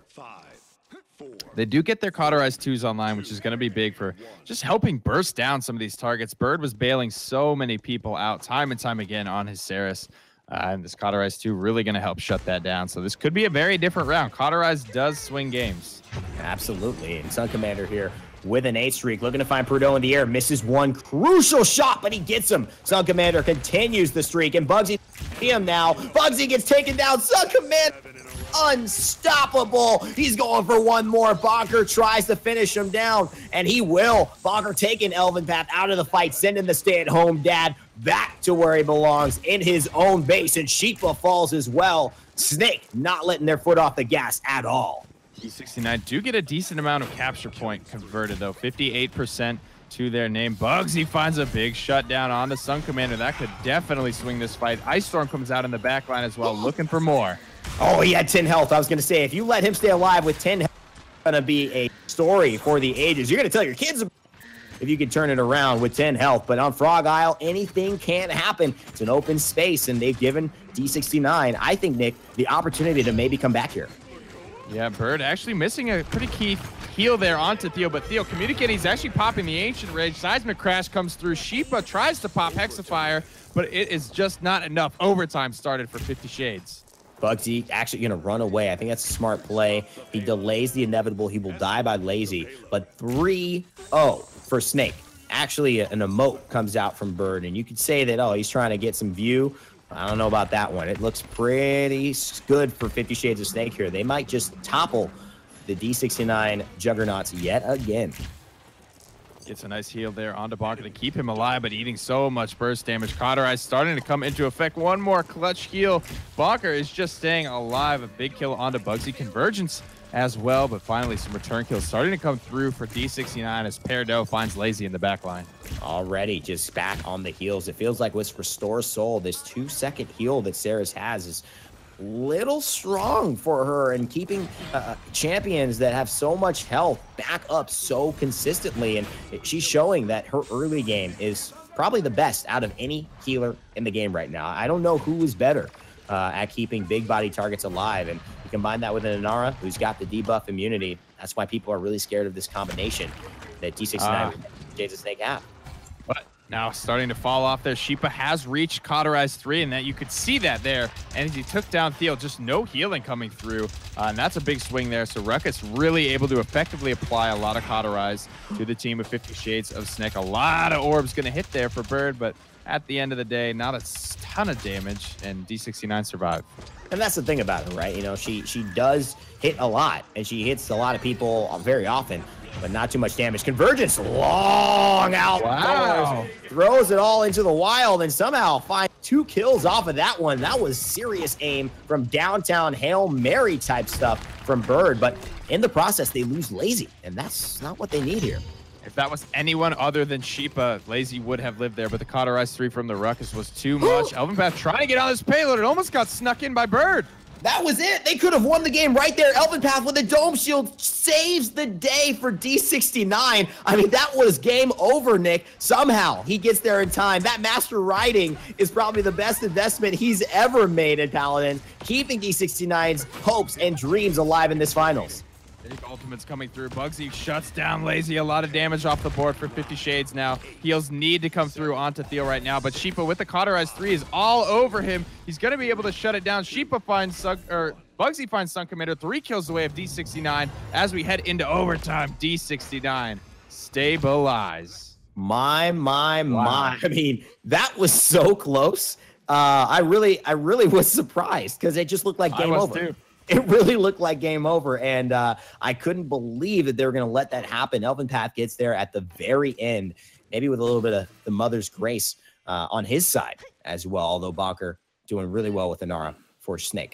They do get their cauterized 2s online, which is going to be big for just helping burst down some of these targets. Bird was bailing so many people out time and time again on his Saris. And this cauterized 2 really going to help shut that down. So this could be a very different round. Cauterized does swing games. Absolutely. And SunCommander here with an 8 streak, looking to find PERDO in the air, misses one crucial shot, but he gets him. SunCommander continues the streak, and Bugzy him now. Bugzy gets taken down. SunCommander unstoppable. He's going for one more. bonkar tries to finish him down, and he will. bonkar taking eLvenpath out of the fight, sending the stay-at-home dad back to where he belongs in his own base, and Shipa falls as well. Snek not letting their foot off the gas at all. D69 do get a decent amount of capture point converted, though. 58% to their name. Bugzy finds a big shutdown on the SunCommander. That could definitely swing this fight. Ice Storm comes out in the back line as well, looking for more. Oh, he had 10 health. I was going to say, if you let him stay alive with 10 health, it's going to be a story for the ages. You're going to tell your kids if you can turn it around with 10 health. But on Frog Isle, anything can happen. It's an open space, and they've given D69, I think, Nick, the opportunity to maybe come back here. Yeah, Bird actually missing a pretty key heal there onto Thiel, but Thiel communicating, he's actually popping the Ancient Rage. Seismic Crash comes through. Shipa tries to pop Hexafire, but it is just not enough. Overtime started for 50 Shades. Bugzy actually going to run away. I think that's a smart play. He delays the inevitable. He will die by Laizy, but 3-0 for Snek. Actually, an emote comes out from Bird, and you could say that, oh, he's trying to get some view. I don't know about that one. It looks pretty good for 50 Shades of Snek here. They might just topple the D69 Juggernauts yet again. Gets a nice heal there onto bonkar to keep him alive, but eating so much burst damage. Cauterize starting to come into effect. One more clutch heal. bonkar is just staying alive. A big kill onto Bugzy. Convergence as well, but finally some return kills starting to come through for D69 as PERDO finds Laizy in the back line. Already just back on the heals. It feels like with Restore Soul, this 2-second heal that Saris has is little strong for her, and keeping champions that have so much health back up so consistently. And she's showing that her early game is probably the best out of any healer in the game right now. I don't know who is better at keeping big body targets alive. And you combine that with an Inara who's got the debuff immunity. That's why people are really scared of this combination that D69 and Shades of Snek have. But now starting to fall off there. Shipa has reached Cauterized 3, and that you could see that there. And as he took down Thiel, just no healing coming through. And that's a big swing there. So Ruckus really able to effectively apply a lot of Cauterize to the team of 50 Shades of Snek. A lot of orbs going to hit there for Bird, but at the end of the day, not a ton of damage, and D69 survived. And that's the thing about her, right? You know, she does hit a lot, and she hits a lot of people very often, but not too much damage. Convergence, long out. Wow. Throws it all into the wild, and somehow finds 2 kills off of that one. That was serious aim from downtown Hail Mary type stuff from Bird, but in the process, they lose Laizy, and that's not what they need here. If that was anyone other than Shipa, Laizy would have lived there, but the Cauterized 3 from the Ruckus was too much. eLvenpath trying to get on this payload. It almost got snuck in by Bird. That was it. They could have won the game right there. eLvenpath with a dome shield saves the day for D69. I mean, that was game over, Nick. Somehow he gets there in time. That master riding is probably the best investment he's ever made in Paladins, keeping D69's hopes and dreams alive in this finals. Big ultimates coming through. bugzy shuts down Laizy. A lot of damage off the board for 50 Shades now. Heals need to come through onto Thiel right now, but Shipa with the cauterized 3 is all over him. He's going to be able to shut it down. Shipa finds bugzy finds SunCommander. 3 kills away of D69 as we head into overtime. D69 stabilize. My. I mean, that was so close. I really was surprised because it just looked like game over. Too. It really looked like game over, and I couldn't believe that they were going to let that happen. eLvenpath gets there at the very end, maybe with a little bit of the mother's grace on his side as well, although bonkar doing really well with Inara for Snek.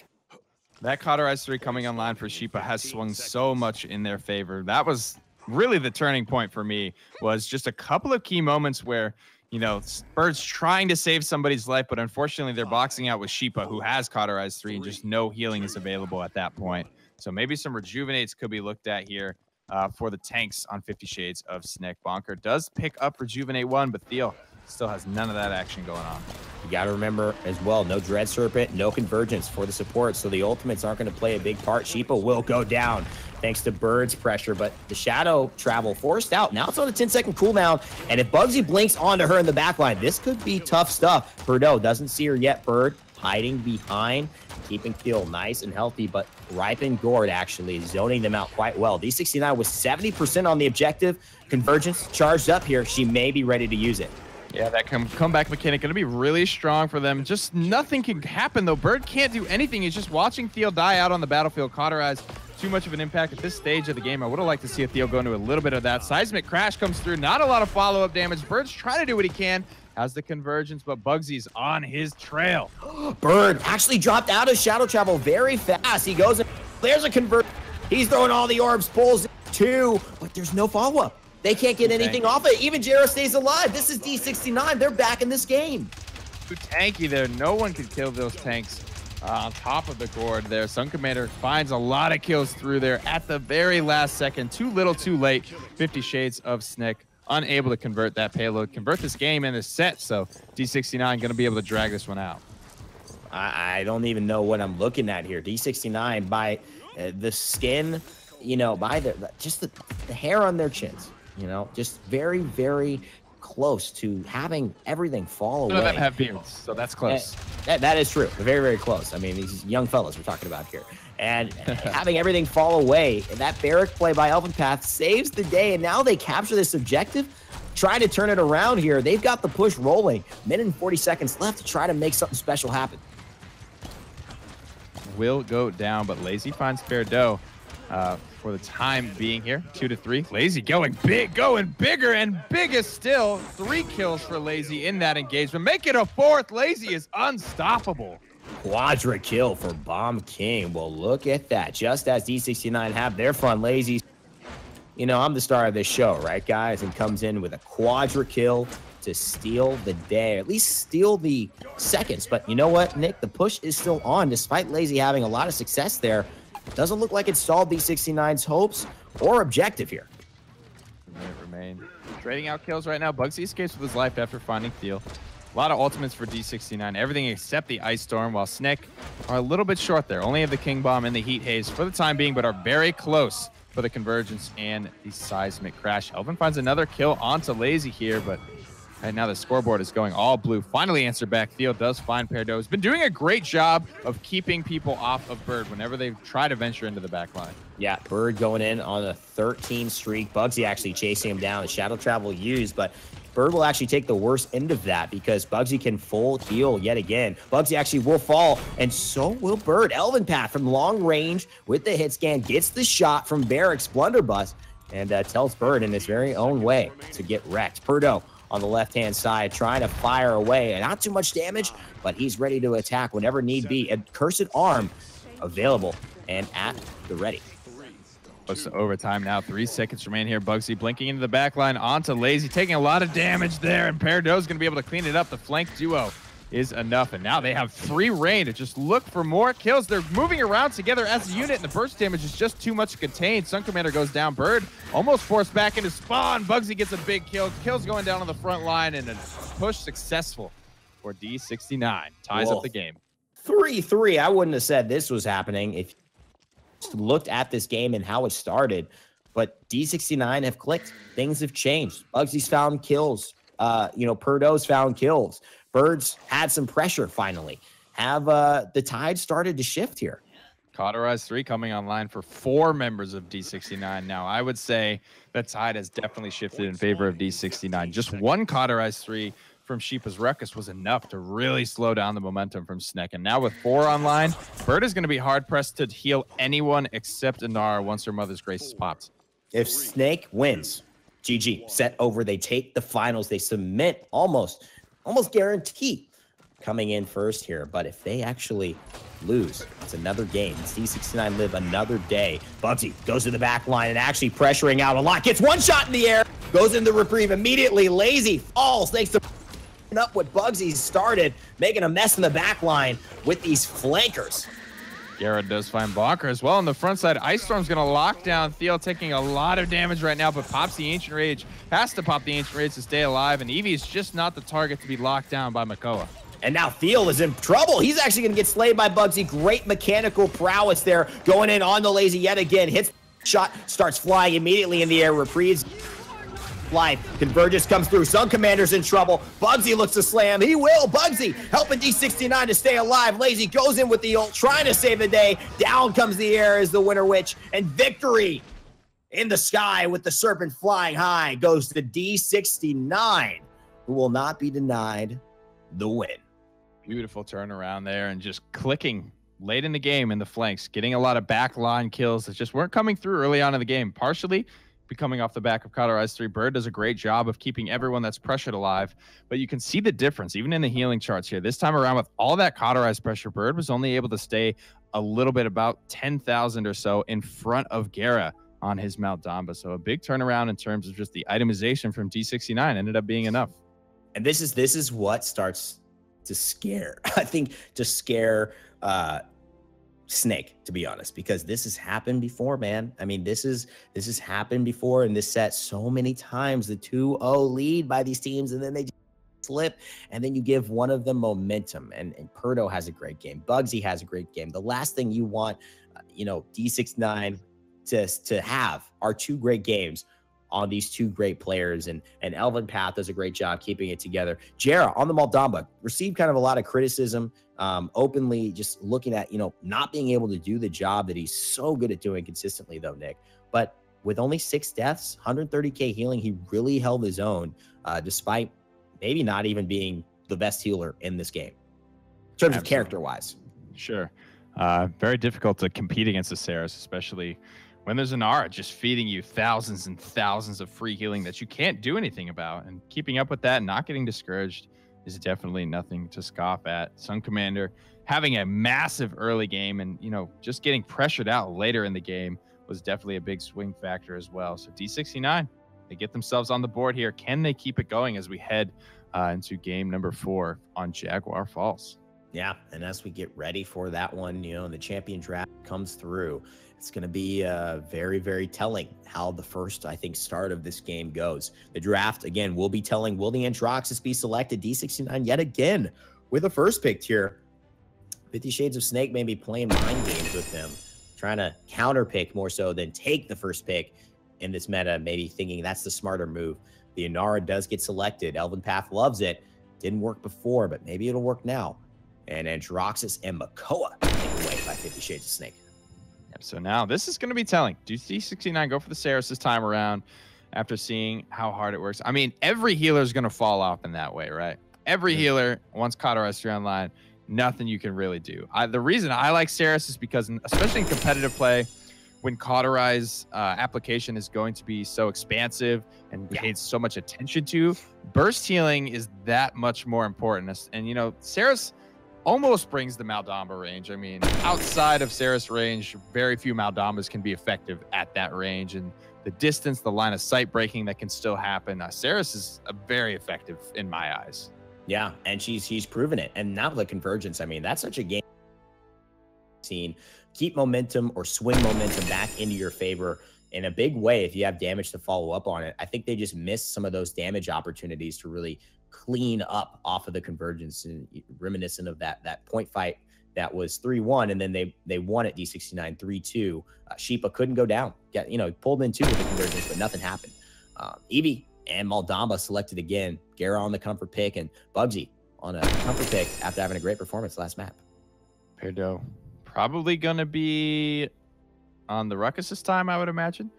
That cauterized 3 coming online for Shipa has swung so much in their favor. That was really the turning point for me, was just a couple of key moments where, you know, Bird's trying to save somebody's life, but unfortunately they're boxing out with Shipa, who has cauterized 3, and just no healing is available at that point. So maybe some rejuvenates could be looked at here for the tanks on 50 Shades of Snek. bonkar does pick up rejuvenate 1, but Thiel still has none of that action going on. You got to remember as well, no Dread Serpent, no convergence for the support, so the ultimates aren't going to play a big part. Shipa will go down thanks to Bird's pressure, but the shadow travel forced out. Now it's on a 10-second cooldown, and if bugzy blinks onto her in the backline, this could be tough stuff. PERDO doesn't see her yet. Bird hiding behind, keeping Thiel nice and healthy, but Ripe and Gord actually zoning them out quite well. D69 was 70% on the objective. Convergence charged up here. She may be ready to use it. Yeah, that comeback mechanic going to be really strong for them. Just nothing can happen, though. Bird can't do anything. He's just watching Thiel die out on the battlefield. Cauterized. Too much of an impact at this stage of the game. I would have liked to see a Thiel go into a little bit of that. Seismic crash comes through. Not a lot of follow-up damage. Bird's trying to do what he can. Has the convergence, but bugzy's on his trail. Bird actually dropped out of shadow travel very fast. He goes in. There's a convert. He's throwing all the orbs. Pulls 2, but there's no follow-up. They can't get anything off it. Even gerrah stays alive. This is D69. They're back in this game. Too tanky there. No one can kill those tanks on top of the gourd there. SunCommander finds a lot of kills through there at the very last second. Too little, too late. 50 Shades of Snek unable to convert that payload, convert this game and this set. So D69 going to be able to drag this one out. I don't even know what I'm looking at here. D69 by the skin, you know, by just the hair on their chins. You know, just very, very close to having everything fall away. None of them have beards, so that's close. That is true. Very, very close. I mean, these young fellas we're talking about here. And having everything fall away, that barrack play by eLvenpath saves the day, and now they capture this objective, try to turn it around here. They've got the push rolling. Minute and 40 seconds left to try to make something special happen. Will go down, but Laizy finds PERDO for the time being here. 2-3. Laizy going big, going bigger and biggest still. 3 kills for Laizy in that engagement. Make it a 4th. Laizy is unstoppable. Quadra kill for Bomb King. Well, look at that. Just as D69 have their fun, Laizy, you know, I'm the star of this show, right, guys? And comes in with a quadra kill to steal the day, or at least steal the seconds. But you know what, Nick? The push is still on, despite Laizy having a lot of success there. Doesn't look like it stalled D69's hopes or objective here. Remain trading out kills right now. bugzy escapes with his life after finding Thiel. A lot of ultimates for D69. Everything except the Ice Storm, while Snek are a little bit short there. Only have the King Bomb and the Heat Haze for the time being, but are very close for the convergence and the seismic crash. Elvin finds another kill onto Laizy here, but right now the scoreboard is going all blue. Finally answer back. Thiel does find PERDO. He's been doing a great job of keeping people off of Bird whenever they try to venture into the back line. Yeah, Bird going in on a 13 streak. bugzy actually chasing him down. The shadow travel used, but Bird will actually take the worst end of that because bugzy can full heal yet again. bugzy actually will fall, and so will Bird. eLvenpath from long range with the hit scan gets the shot from Barrack's blunderbuss and tells Bird in his very own way to get wrecked. PERDO on the left-hand side, trying to fire away. Not too much damage, but he's ready to attack whenever need be. A cursed arm available and at the ready. Close to overtime now. 3 seconds remain here. bugzy blinking into the back line onto Laizy, taking a lot of damage there, and PERDO's going to be able to clean it up. The flank duo is enough. And now they have free reign to just look for more kills. They're moving around together as a unit, and the burst damage is just too much to contain. SunCommander goes down. Bird almost forced back into spawn. bugzy gets a big kill. Kills going down on the front line, and a push successful for D69. Ties up the game. 3-3. I wouldn't have said this was happening if you looked at this game and how it started. But D69 have clicked. Things have changed. bugzy's found kills. PERDO's found kills. Birds had some pressure finally. Have the tide started to shift here? Cauterize 3 coming online for 4 members of D69 now. I would say that tide has definitely shifted in favor of D69. Just one Cauterize 3 from Shipa's Ruckus was enough to really slow down the momentum from Snek. And now with 4 online, Bird is going to be hard-pressed to heal anyone except Inara once her Mother's Grace is popped. If Snek wins, GG, set over, they take the finals, they submit almost guarantee coming in first here. But if they actually lose, it's another game. It's D69 live another day. bugzy goes to the back line and actually pressuring out a lot. Gets one shot in the air, goes into reprieve immediately. Laizy falls thanks to up what bugzy started, making a mess in the back line with these flankers. Gerrah does find bonkar as well on the front side. Ice Storm's going to lock down Thiel, taking a lot of damage right now, but pops the Ancient Rage. Has to pop the Ancient Rage to stay alive, and Eevee is just not the target to be locked down by Makoa. And now Thiel is in trouble. He's actually going to get slayed by bugzy. Great mechanical prowess there, going in on the Laizy yet again. Hits shot, starts flying immediately in the air, reprieves life. Convergence comes through. SunCommander's in trouble. bugzy looks to slam. He will. bugzy helping D69 to stay alive. Laizy goes in with the ult, trying to save the day. Down comes the air as the Winter Witch. And victory in the sky with the Serpent flying high goes to D69, who will not be denied the win. Beautiful turnaround there, and just clicking late in the game in the flanks, getting a lot of backline kills that just weren't coming through early on in the game. Partially coming off the back of Cauterize 3. Bird does a great job of keeping everyone that's pressured alive, but you can see the difference even in the healing charts here. This time around, with all that Cauterize pressure, Bird was only able to stay a little bit, about 10,000 or so in front of Gerrah on his Mount Damba. So a big turnaround in terms of just the itemization from D69 ended up being enough. And this is what starts to scare, I think, to scare Snek, to be honest, because this has happened before, man. I mean, this has happened before in this set so many times. The 2-0 lead by these teams, and then they just slip, and then you give one of them momentum. And PERDO has a great game. bugzy has a great game. The last thing you want, D69 to have are 2 great games on these 2 great players, and eLvenpath does a great job keeping it together. Gerrah on the Maldamba received kind of a lot of criticism, openly just looking at, not being able to do the job that he's so good at doing consistently though, Nick. But with only 6 deaths, 130k healing, he really held his own, despite maybe not even being the best healer in this game, in terms of character-wise. Sure. Very difficult to compete against the Saras, especially when there's an Aura just feeding you thousands and thousands of free healing that you can't do anything about. And keeping up with that and not getting discouraged is definitely nothing to scoff at. SunCommander having a massive early game and, just getting pressured out later in the game was definitely a big swing factor as well. So D69, they get themselves on the board here. Can they keep it going as we head into game number 4 on Jaguar Falls? Yeah, and as we get ready for that one, and the champion draft comes through, it's going to be very, very telling how the first, I think, start of this game goes. The draft, again, will be telling, will the Androxus be selected? D69 yet again with the first pick here. 50 Shades of Snek may be playing mind games with them, trying to counter pick more so than take the first pick in this meta, maybe thinking that's the smarter move. The Inara does get selected. eLvenpath loves it. Didn't work before, but maybe it'll work now. And Androxus and Makoa taken away by 50 Shades of Snek. So now this is going to be telling. Do D69 go for the Saras this time around after seeing how hard it works? I mean, every healer is going to fall off in that way, right? Every healer, once Cauterize 3 online, nothing you can really do. The reason I like Saras is because, especially in competitive play, when Cauterize application is going to be so expansive and paid so much attention to, burst healing is that much more important. And, Saras almost brings the Maldamba range. I mean, outside of Saras range, very few Maldambas can be effective at that range. And the distance, the line of sight breaking that can still happen, Saras is very effective in my eyes. Yeah, and she's proven it. And now the convergence, I mean, that's such a game scene. Keep momentum or swing momentum back into your favor in a big way if you have damage to follow up on it. I think they just missed some of those damage opportunities to really clean up off of the convergence, and reminiscent of that point fight that was 3-1, and then they won at D69 3-2. Shipa couldn't go down. Pulled in 2 with the convergence, but nothing happened. Eevee and Maldamba selected again. Gerrah on the comfort pick, and bugzy on a comfort pick after having a great performance last map. PERDO probably going to be on the Ruckus this time, I would imagine.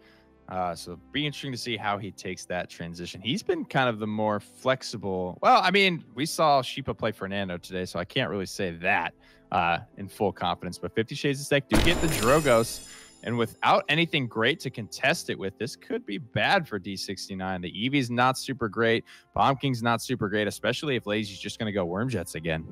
So it'll be interesting to see how he takes that transition. He's been kind of the more flexible. Well, I mean, we saw Shipa play Fernando today, so I can't really say that in full confidence. But 50 Shades of Snek do get the Drogos, and without anything great to contest it with, this could be bad for D69. The Eevee's not super great. Bomb King's not super great, especially if Laizy's just going to go Worm Jets again.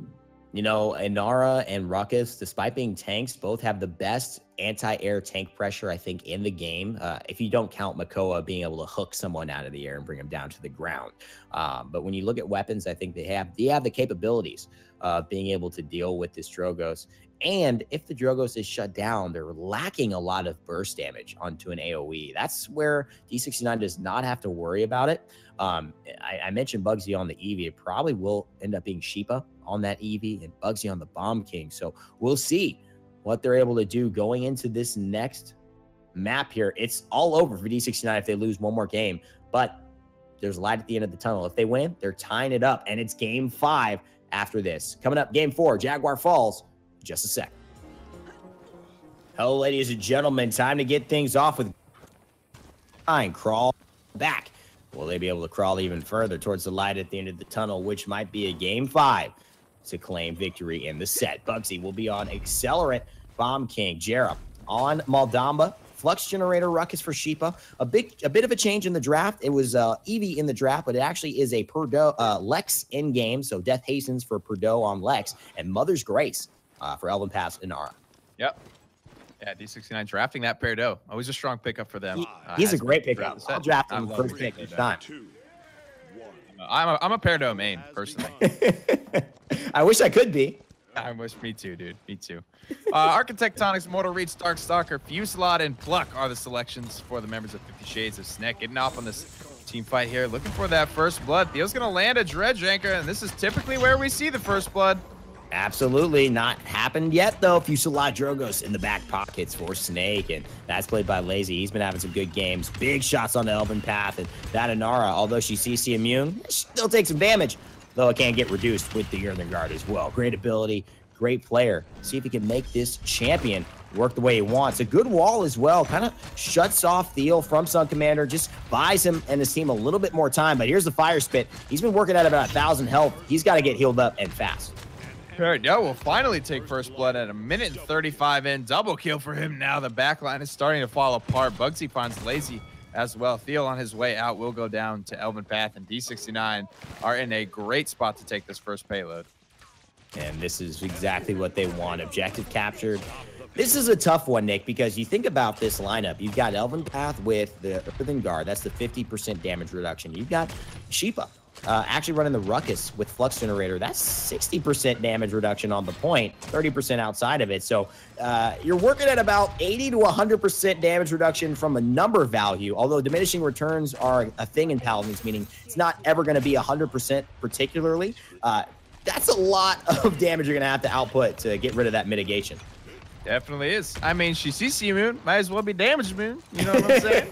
Inara and Ruckus, despite being tanks, both have the best anti-air tank pressure, I think, in the game. If you don't count Makoa being able to hook someone out of the air and bring them down to the ground. But when you look at weapons, I think they have the capabilities of being able to deal with this Drogos. And if the Drogos is shut down, they're lacking a lot of burst damage onto an AoE. That's where D69 does not have to worry about it. I mentioned bugzy on the Eevee. It probably will end up being Shipa on that Eevee and bugzy on the Bomb King. So we'll see what they're able to do going into this next map here. It's all over for D69 if they lose one more game, but there's light at the end of the tunnel. If they win, they're tying it up, and it's game 5 after this. Coming up, game 4, Jaguar Falls, just a sec. Hello, ladies and gentlemen. Time to get things off with crawl back. Will they be able to crawl even further towards the light at the end of the tunnel, which might be a game 5 to claim victory in the set? Bugzy will be on Accelerant, Bomb King, Gerrah on Maldamba, Flux Generator, Ruckus for Shipa. A bit of a change in the draft. It was Eevee in the draft, but it actually is a PERDO Lex in game. So Death Hastens for PERDO on Lex, and Mother's Grace for eLvenpath and Inara. Yep. Yeah, D69 drafting that PERDO. Always a strong pickup for them. He's a great pickup. I'll draft him first pick each time. I'm a PERDO main, personally. I wish I could be. I wish, me too, dude. Me too. Architectonics, Mortal Reach, Darkstalker, Fuselot, and Pluck are the selections for the members of 50 Shades of Snek. Getting off on this team fight here, looking for that first blood. Thiel's going to land a Dredge Anchor, and this is typically where we see the first blood. Absolutely not happened yet, though. Fuselot Drogos in the back pockets for Snake, and that's played by Laizy. He's been having some good games. Big shots on the eLvenpath, and that Inara, although she's CC immune, still takes some damage, though it can get reduced with the Earthen Guard as well. Great ability, great player. See if he can make this champion work the way he wants. A good wall as well. Kind of shuts off Thiel from SunCommander, just buys him and his team a little bit more time. But here's the Fire Spit. He's been working at about 1,000 health. He's got to get healed up and fast. PERDO will finally take first blood at 1:35 in. Double kill for him now. The backline is starting to fall apart. Bugzy finds Laizy as well. Thiel on his way out will go down to eLvenpath, and D69 are in a great spot to take this first payload. And this is exactly what they want. Objective captured. This is a tough one, Nick, because you think about this lineup. You've got eLvenpath with the Earthen Guard. That's the 50% damage reduction. You've got Shipa actually running the Ruckus with Flux Generator. That's 60% damage reduction on the point, 30% outside of it. So you're working at about 80 to 100% damage reduction from a number value, although diminishing returns are a thing in Paladins, meaning it's not ever going to be 100% particularly. That's a lot of damage you're going to have to output to get rid of that mitigation. Definitely is. I mean, she's CC immune. Might as well be damage immune. You know what I'm saying?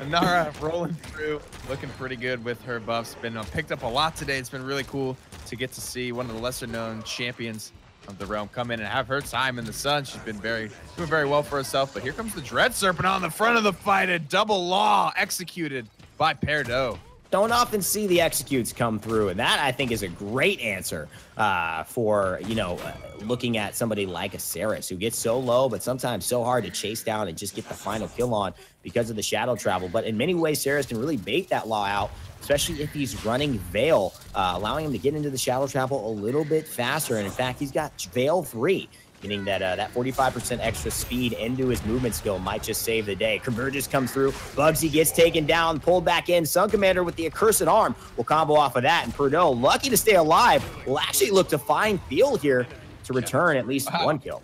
Inara rolling through, looking pretty good with her buffs. Been picked up a lot today. It's been really cool to get to see one of the lesser-known champions of the realm come in and have her time in the sun. She's been doing very well for herself. But here comes the Dread Serpent on the front of the fight. A double law executed by PERDO. Don't often see the executes come through, and that I think is a great answer for looking at somebody like a Ceres who gets so low but sometimes so hard to chase down and just get the final kill on because of the shadow travel. But in many ways, Ceres can really bait that law out, especially if he's running Veil, allowing him to get into the shadow travel a little bit faster. And in fact, he's got Veil 3. meaning that that 45% extra speed into his movement skill might just save the day. Convergence comes through. Bugzy gets taken down, pulled back in. SunCommander with the accursed arm will combo off of that. And PERDO, lucky to stay alive, will actually look to find Thiel here to return at least one kill.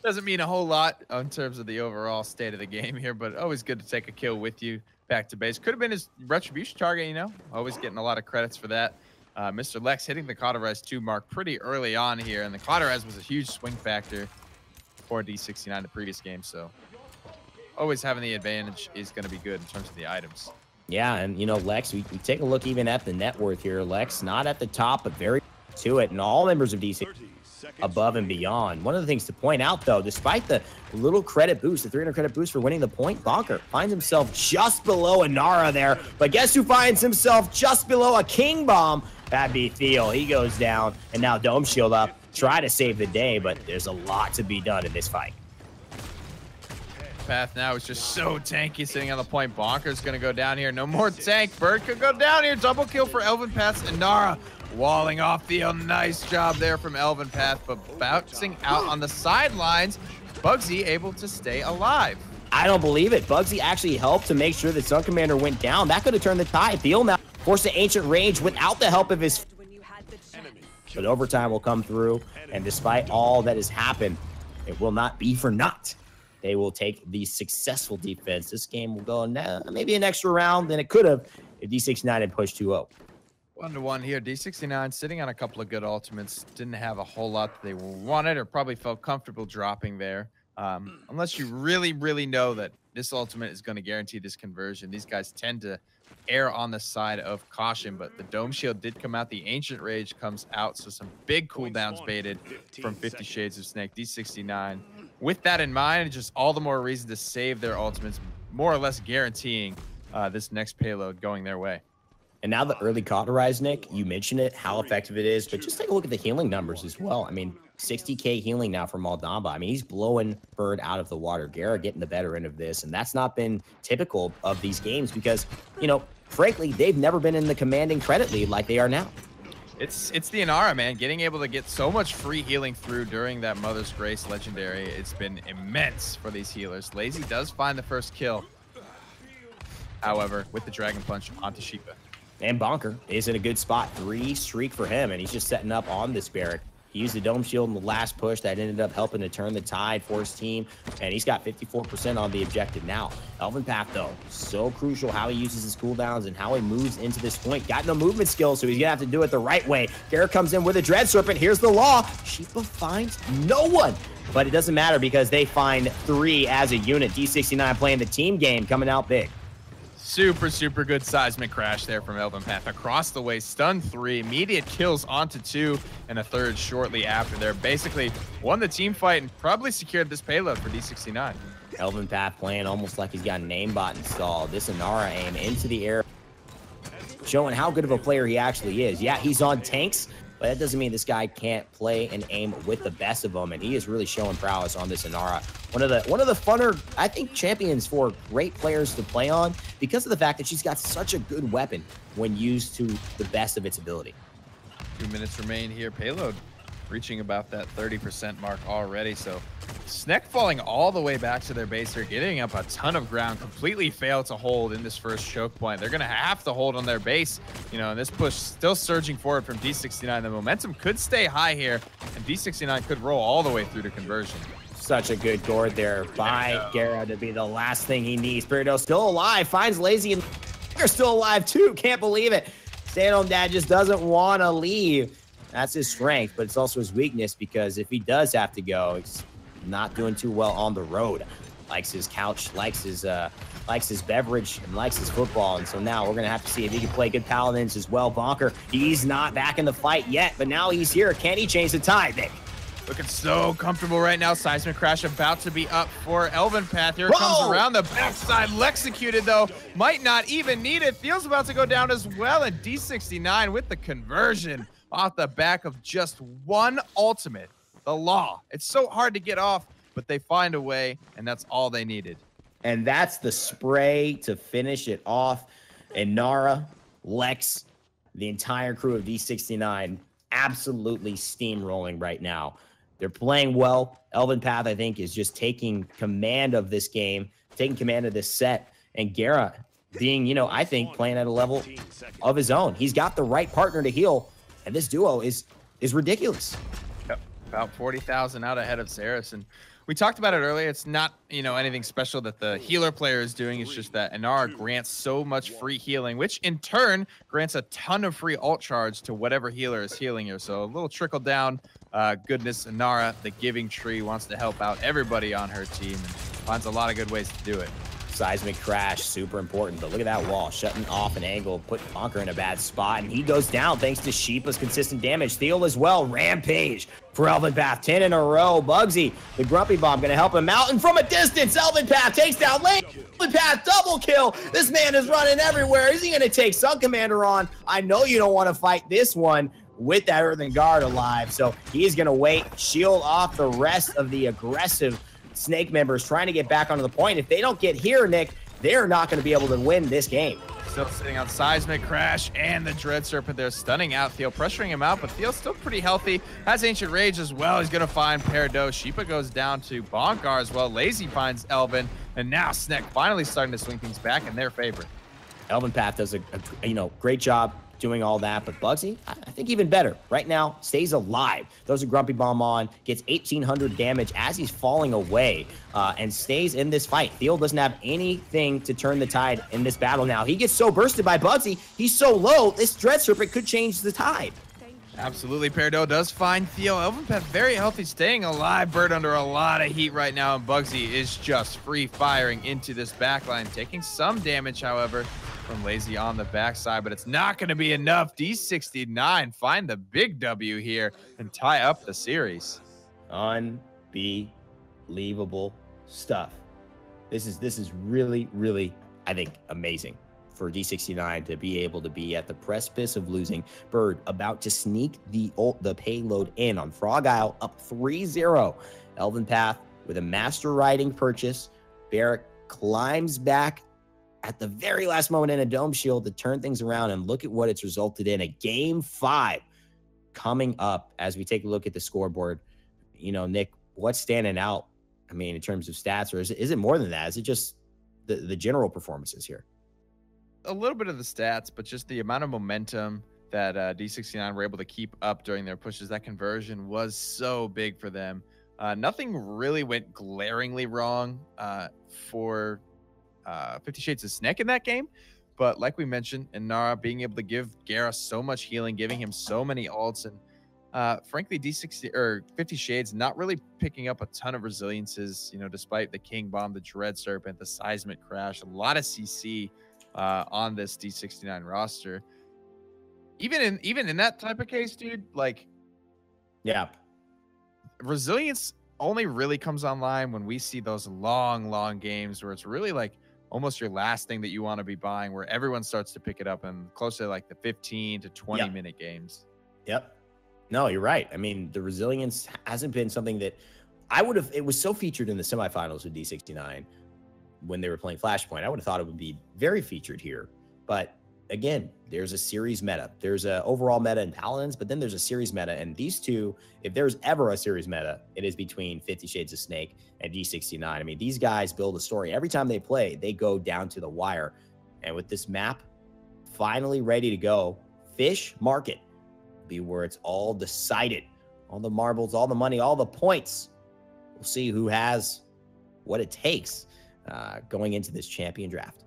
Doesn't mean a whole lot in terms of the overall state of the game here, but always good to take a kill with you back to base. Could have been his retribution target, you know, always getting a lot of credits for that. Mr. Lex hitting the Qualifiers 2 mark pretty early on here, and the Qualifiers was a huge swing factor for D69 the previous game, so always having the advantage is going to be good in terms of the items. Yeah, and, you know, Lex, we take a look even at the net worth here. Lex, not at the top, but very to it, and all members of DC above and beyond. One of the things to point out, though, despite the little credit boost, the 300 credit boost for winning the point, bonkar finds himself just below a Nara there. But guess who finds himself just below a King Bomb? That'd be Thiel. He goes down, and now Dome Shield up. Try to save the day, but there's a lot to be done in this fight. Path now is just so tanky sitting on the point. Bonkar's going to go down here. No more tank. Bird could go down here. Double kill for eLvenpath and Nara. Walling off Thiel. Nice job there from eLvenpath, but bouncing out on the sidelines. Bugzy able to stay alive. I don't believe it. Bugzy actually helped to make sure that SunCommander went down. That could have turned the tide. Thiel now forced the Ancient Rage without the help of his... But overtime will come through, and despite all that has happened, it will not be for naught. They will take the successful defense. This game will go maybe an extra round than it could have if D69 had pushed 2-0. 1-1 here. D69 sitting on a couple of good ultimates. Didn't have a whole lot that they wanted or probably felt comfortable dropping there. Unless you really, really know that this ultimate is going to guarantee this conversion. These guys tend to err on the side of caution, but the Dome Shield did come out. The Ancient Rage comes out, so some big cooldowns baited from 50 Shades of Snek. D69, with that in mind, just all the more reason to save their ultimates, more or less guaranteeing this next payload going their way. And now the early Cauterize, Nick, you mentioned it, how effective it is, but just take a look at the healing numbers as well. I mean, 60k healing now from Aldamba. I mean, he's blowing Bird out of the water. Gerrah getting the better end of this, and that's not been typical of these games because, you know, frankly, they've never been in the commanding credit lead like they are now. It's the Inara, man. Getting able to get so much free healing through during that Mother's Grace legendary, it's been immense for these healers. Laizy does find the first kill, however, with the Dragon Punch onto Shipa. And bonkar is in a good spot. 3 streak for him, and he's just setting up on this barrack. He used the Dome Shield in the last push that ended up helping to turn the tide for his team, and he's got 54% on the objective now. eLvenpath, though, so crucial how he uses his cooldowns and how he moves into this point. Got no movement skills, so he's gonna have to do it the right way. Gerrah comes in with a Dread Serpent. Here's the law. Shipa finds no one, but it doesn't matter because they find 3 as a unit. D69 playing the team game, coming out big. Super, super good seismic crash there from eLvenpath. Across the way, stun 3, immediate kills onto 2, and a 3rd shortly after. They're basically won the team fight and probably secured this payload for D69. eLvenpath playing almost like he's got an aimbot installed. This Inara aim into the air, showing how good of a player he actually is. Yeah, he's on tanks, but that doesn't mean this guy can't play and aim with the best of them, and he is really showing prowess on this Inara. One of the funner, I think, champions for great players to play on because of the fact that she's got such a good weapon when used to the best of its ability. 2 minutes remain here. Payload reaching about that 30% mark already, so Snek falling all the way back to their base here, getting up a ton of ground, completely failed to hold in this first choke point. They're going to have to hold on their base, you know, and this push still surging forward from D69. The momentum could stay high here, and D69 could roll all the way through to conversion. Such a good gourd there by Gerrah to be the last thing he needs. PERDO still alive, finds Laizy, and they're still alive too. Can't believe it. Stay-at-home dad just doesn't want to leave. That's his strength, but it's also his weakness because if he does have to go, he's not doing too well on the road. Likes his couch, likes his beverage, and likes his football. And so now we're gonna have to see if he can play good Paladins as well. Bonkar, he's not back in the fight yet, but now he's here. Can he change the tide, Nick? Looking so comfortable right now. Seismic crash about to be up for eLvenpath. Here it comes around the backside. Executed though. Might not even need it. Thiel's about to go down as well. And D69 with the conversion off the back of just one ultimate. The law. It's so hard to get off, but they find a way, and that's all they needed. And that's the spray to finish it off. And Nara, Lex, the entire crew of D69 absolutely steamrolling right now. They're playing well. eLvenpath, I think, is just taking command of this game, taking command of this set. And Gerrah being, you know, I think playing at a level of his own. He's got the right partner to heal, and this duo is ridiculous. Yep. About 40,000 out ahead of Saris. And we talked about it earlier. It's not, you know, anything special that the healer player is doing. It's just that Inara grants so much free healing, which in turn grants a ton of free ult charge to whatever healer is healing you. So a little trickle down goodness. Inara, the giving tree, wants to help out everybody on her team and finds a lot of good ways to do it. Seismic crash, super important, but look at that wall, shutting off an angle, put bonkar in a bad spot, and he goes down thanks to Shipa's consistent damage. Thiel as well, rampage for eLvenpath, 10 in a row. Bugzy, the grumpy bomb, gonna help him out, and from a distance, eLvenpath takes down lane. eLvenpath double kill. This man is running everywhere. Is he gonna take SunCommander on? I know you don't want to fight this one with that earthen guard alive, so he's gonna wait, shield off the rest of the aggressive Snake members trying to get back onto the point. If they don't get here, Nick, they're not going to be able to win this game. Still sitting on Seismic Crash and the Dread Serpent there, stunning out Thiel, pressuring him out, but Thiel's still pretty healthy. Has Ancient Rage as well. He's going to find PERDO. Shipa goes down to bonkar as well. Laizy finds Elven, and now Snek finally starting to swing things back in their favor. eLvenpath does a great job doing all that, but Bugzy, I think even better. Right now, stays alive. Throws a Grumpy Bomb on, gets 1,800 damage as he's falling away, and stays in this fight. Thiel doesn't have anything to turn the tide in this battle now. He gets so bursted by Bugzy, he's so low, this Dread Serpent could change the tide. Absolutely, PERDO does find Thiel. eLvenpath very healthy, staying alive. Bird under a lot of heat right now, and Bugzy is just free firing into this backline, taking some damage, however, from Laizy on the backside, but it's not going to be enough. D69 find the big W here and tie up the series. Unbelievable stuff. This is really, really, I think, amazing for D69 to be able to be at the precipice of losing. Bird about to sneak the payload in on Frog Isle, up 3-0. eLvenpath with a master riding purchase. Barrack climbs back at the very last moment in a dome shield to turn things around, and look at what it's resulted in. A game 5 coming up as we take a look at the scoreboard. You know, Nick, what's standing out? I mean, in terms of stats, or is it more than that? Is it just the general performances here? A little bit of the stats, but just the amount of momentum that D69 were able to keep up during their pushes. That conversion was so big for them. Nothing really went glaringly wrong for 50 Shades of Snek in that game, but like we mentioned, Inara being able to give Gerrah so much healing, giving him so many ults, and frankly, 50 Shades not really picking up a ton of resiliences, you know, despite the King Bomb, the Dread Serpent, the Seismic Crash, a lot of CC on this D69 roster. Even in that type of case, dude, like, yeah, resilience only really comes online when we see those long games where it's really like almost your last thing that you want to be buying, where everyone starts to pick it up and closer to like the 15 to 20 minute games. Yep. No, you're right. I mean, the resilience hasn't been something that it was so featured in the semifinals with D69 when they were playing Flashpoint. I would have thought it would be very featured here. But again, there's a series meta. There's an overall meta in Paladins, but then there's a series meta. And these two, if there's ever a series meta, it is between 50 Shades of Snek and D69. I mean, these guys build a story. Every time they play, they go down to the wire. And with this map finally ready to go, Fish Market will be where it's all decided. All the marbles, all the money, all the points. We'll see who has what it takes going into this champion draft.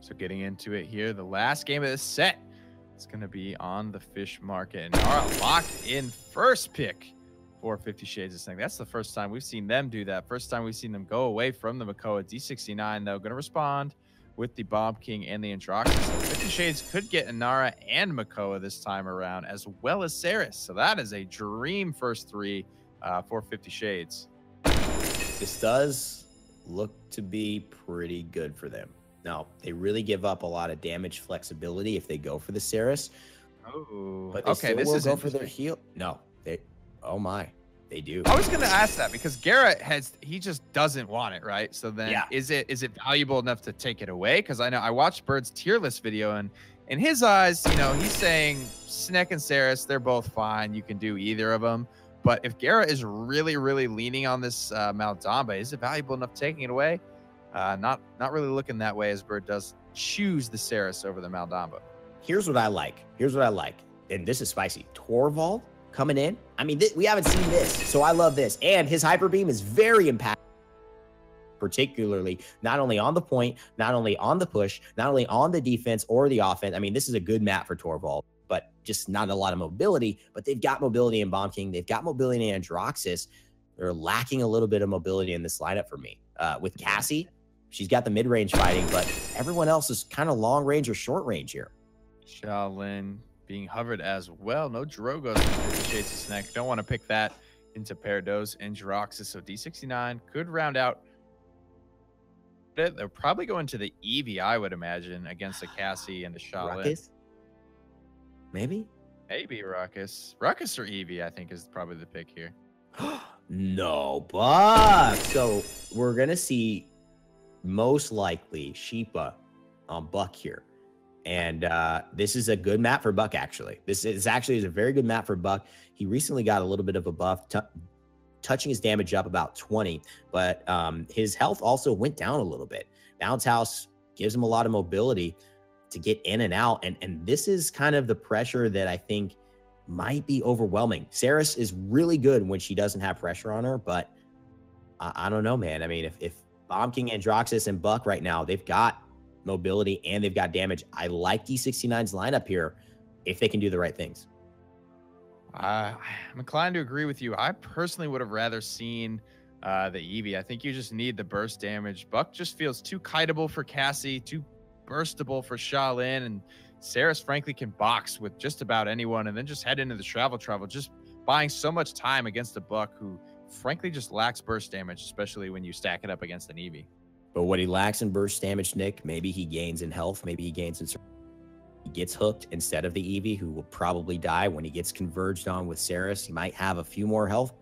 So getting into it here, the last game of the set is going to be on the Fish Market. And Inara locked in first pick for 50 Shades of Snek. That's the first time we've seen them do that. First time we've seen them go away from the Makoa. D69, though, going to respond with the Bomb King and the Androxus. So 50 Shades could get Inara and Makoa this time around, as well as Saris. So that is a dream first 3 for 50 Shades. This does look to be pretty good for them. Now, they really give up a lot of damage flexibility if they go for the Saris. Oh, but they okay. This is go for their heal. No, oh my, they do. I was going to ask that because Gerrah he just doesn't want it, right? So then is it valuable enough to take it away? Because I know I watched Bird's tier list video, and in his eyes, you know, he's saying Snek and Saris, they're both fine. You can do either of them. But if Gerrah is really, really leaning on this Maldamba, is it valuable enough taking it away? Not really looking that way, as Bird does choose the Saris over the Maldamba. Here's what I like. And this is spicy. Torvald coming in. I mean, we haven't seen this, so I love this. And his Hyper Beam is very impactful, particularly not only on the point, not only on the push, not only on the defense or the offense. I mean, this is a good map for Torvald, but just not a lot of mobility. But they've got mobility in Bomb King. They've got mobility in Androxus. They're lacking a little bit of mobility in this lineup for me. With Cassie, she's got the mid-range fighting, but everyone else is kind of long range or short range here. Shaolin being hovered as well. No Drogos for Shades of Snek. Don't want to pick that into PERDOs and Androxus. So D69 could round out. They're probably going to the Eevee, I would imagine, against a Cassie and a Shaolin. Ruckus? Maybe Ruckus. Ruckus or Eevee, I think, is probably the pick here. No, Buck. So we're going to see most likely Shipa on Buck here. And this is a good map for Buck, actually. This is actually a very good map for Buck. He recently got a little bit of a buff, touching his damage up about 20, but his health also went down a little bit. Bounce House gives him a lot of mobility to get in and out. And this is kind of the pressure that I think might be overwhelming. Saris is really good when she doesn't have pressure on her, but I don't know, man. I mean, if Bomb King, Androxus, and Buck right now, they've got mobility and they've got damage. I like D69's lineup here if they can do the right things. I'm inclined to agree with you. I personally would have rather seen the Eevee. I think you just need the burst damage. Buck just feels too kiteable for Cassie, too burstable for Shaolin, and Saris frankly can box with just about anyone and then just head into the travel, just buying so much time against a Buck who frankly just lacks burst damage, especially when you stack it up against an Eevee. But what he lacks in burst damage, Nick, maybe he gains in health, maybe he gains in... He gets hooked instead of the Eevee, who will probably die when he gets converged on with Saris. He might have a few more health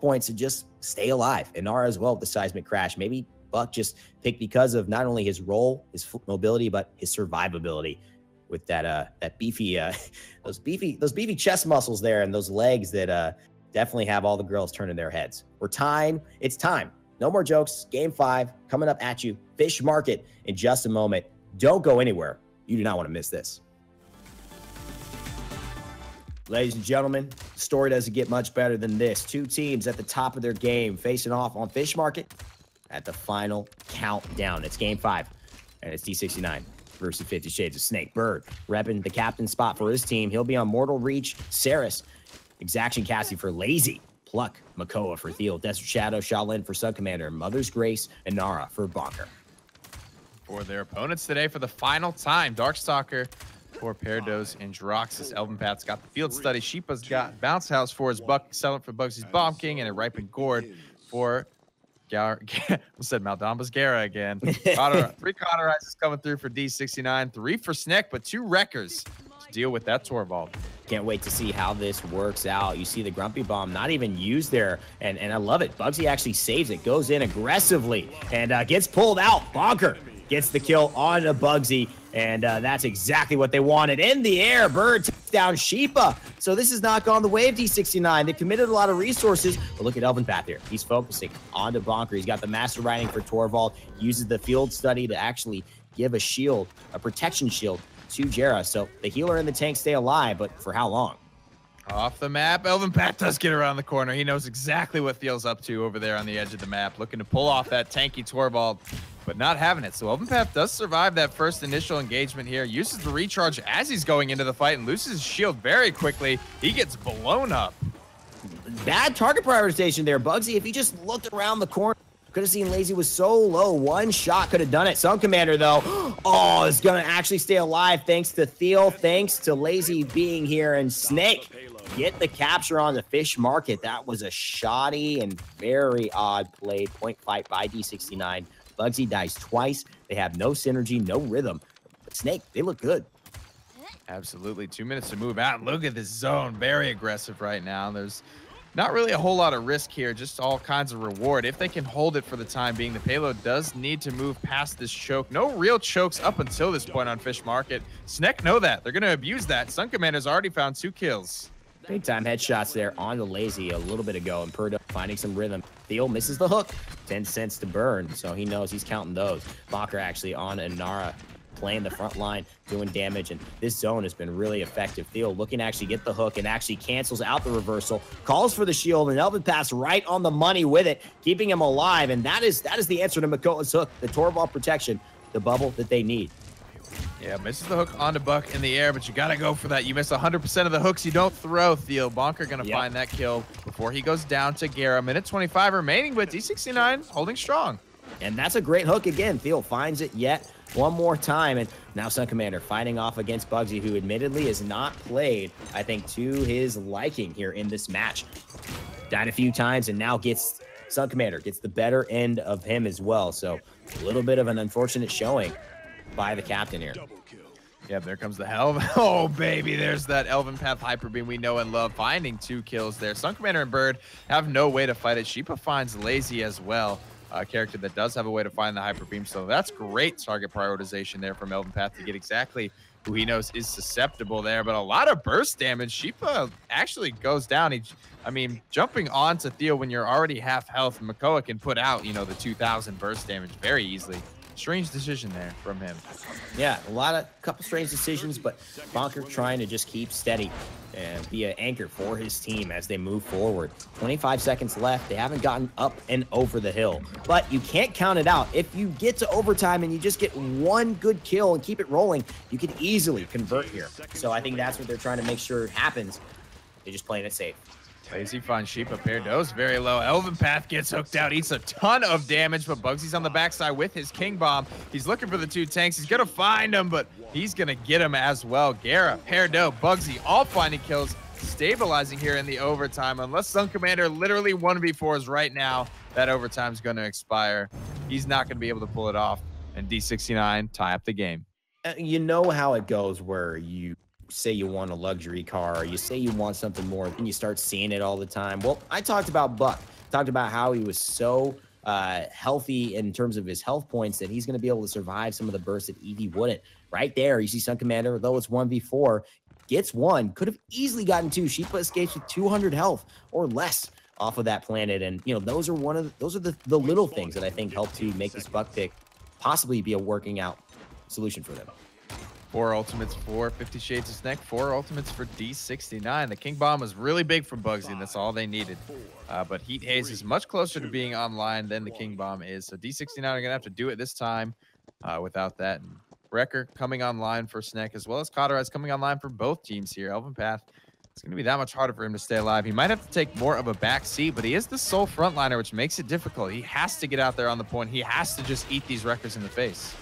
points to just stay alive. And Nara as well with the seismic crash. Maybe Buck just picked because of not only his role, his mobility, but his survivability with that beefy, those beefy chest muscles there and those legs that definitely have all the girls turning their heads. It's time. No more jokes. Game 5 coming up at you. Fish Market in just a moment. Don't go anywhere. You do not want to miss this. Ladies and gentlemen, the story doesn't get much better than this. Two teams at the top of their game facing off on Fish Market at the final countdown. It's Game 5, and it's D69 versus 50 Shades of Snek. Bird repping the captain spot for his team. He'll be on Mortal Reach. Saris, Exaction Cassie for Laizy. Pluck, Makoa for Thiel. Desert Shadow, Shaolin for SunCommander. Mother's Grace, and Nara for bonkar. For their opponents today for the final time, Darkstalker for PERDOs, Androxus. eLvenpath's got the Field Study. Shipa's got Bounce House for his Buck, selling for Bugzy's Bomb King, and a Ripened Gourd for said Maldamba's Gerrah again. 3 Cauterizes coming through for D69, 3 for Snek, but 2 Wreckers to deal with that Torvald. Can't wait to see how this works out. You see the Grumpy Bomb not even used there, and I love it. Bugzy actually saves it, goes in aggressively, and gets pulled out. bonkar gets the kill on a Bugzy, and that's exactly what they wanted. In the air, Bird takes down Shipa. So this has not gone the way of D69. They committed a lot of resources, but look at eLvenpath here. He's focusing on the bonkar. He's got the Master Riding for Torvald, uses the Field Study to actually give a shield, a protection shield to gerrah. So the healer and the tank stay alive, but for how long? Off the map, eLvenpath does get around the corner. He knows exactly what Thiel's up to over there on the edge of the map, looking to pull off that tanky Torvald, but not having it. So eLvenpath does survive that first initial engagement here, uses the recharge as he's going into the fight and loses his shield very quickly. He gets blown up. Bad target prioritization there, Bugzy. If he just looked around the corner, could have seen Laizy was so low. One shot could have done it. SunCommander, though, is going to actually stay alive thanks to Thiel, thanks to Laizy being here. And Snek get the capture on the Fish Market. That was a shoddy and very odd play. Point fight by D69. Bugzy dies twice. They have no synergy, no rhythm. But Snek, they look good. Absolutely. 2 minutes to move out. Look at this zone. Very aggressive right now. There's Not really a whole lot of risk here, just all kinds of reward. If they can hold it for the time being, the payload does need to move past this choke. No real chokes up until this point on Fish Market. Snek know that. They're going to abuse that. SunCommander's already found 2 kills. Big time headshots there on the Laizy a little bit ago, and PERDO finding some rhythm. Thiel misses the hook, 10 cents to burn, so he knows he's counting those. bonkar actually on Inara, playing the front line, doing damage, and this zone has been really effective. Thiel looking to actually get the hook and actually cancels out the reversal, calls for the shield, and eLvenpath right on the money with it, keeping him alive, and that is the answer to Makoa's hook, the Torvald protection, the bubble that they need. Yeah, misses the hook onto Buck in the air, but you got to go for that. You miss 100% of the hooks you don't throw, Thiel. bonkar going to find that kill before he goes down to gerrah. Minute 25 remaining, but D69 holding strong. And that's a great hook again. Thiel finds it yet one more time, and now SunCommander fighting off against bugzy, who admittedly has not played, I think, to his liking here in this match. Died a few times, and now SunCommander gets the better end of him as well. So a little bit of an unfortunate showing by the captain here. Yeah, there comes the hell. Oh, baby, there's that eLvenpath Hyper Beam we know and love, finding 2 kills there. SunCommander and Bird have no way to fight it. Shipa finds Laizy as well, a character that does have a way to find the Hyper Beam, so that's great target prioritization there from eLvenpath to get exactly who he knows is susceptible there, but a lot of burst damage. Shipa actually goes down. I mean, jumping onto Thiel when you're already half health, Makoa can put out, you know, the 2,000 burst damage very easily. Strange decision there from him. Yeah, couple strange decisions, but bonkar trying to just keep steady and be an anchor for his team as they move forward. 25 seconds left. They haven't gotten up and over the hill, but you can't count it out. If you get to overtime and you just get one good kill and keep it rolling, you can easily convert here. So I think that's what they're trying to make sure happens. They're just playing it safe. Laizy finds Shipa. PERDO's very low. eLvenpath gets hooked out, eats a ton of damage, but bugzy's on the backside with his King Bomb. He's looking for the 2 tanks. He's going to find them, but he's going to get him as well. gerrah, PERDO, bugzy, all finding kills, stabilizing here in the overtime. Unless SunCommander literally 1v4s right now, that overtime's going to expire. He's not going to be able to pull it off, and D69 tie up the game. You know how it goes where you say you want a luxury car, or you say you want something more, and you start seeing it all the time. Well, I talked about Buck, talked about how he was so healthy in terms of his health points that he's going to be able to survive some of the bursts that Eevee wouldn't. Right there, you see SunCommander, though it's 1v4, gets 1, could have easily gotten 2. Shipa escapes with 200 health or less off of that planet, and you know, those are the little things that I think help to make this Buck pick possibly be a working out solution for them. 4 ultimates for 50 Shades of Snek, 4 ultimates for D69. The King Bomb was really big from bugzy, and that's all they needed. But Heat Haze is much closer to being online than the King Bomb is. So D69 are going to have to do it this time without that. And Wrecker coming online for Snek, as well as Hi-Rez coming online for both teams here. eLvenpath, it's going to be that much harder for him to stay alive. He might have to take more of a back seat, but he is the sole frontliner, which makes it difficult. He has to get out there on the point. He has to just eat these Wreckers in the face.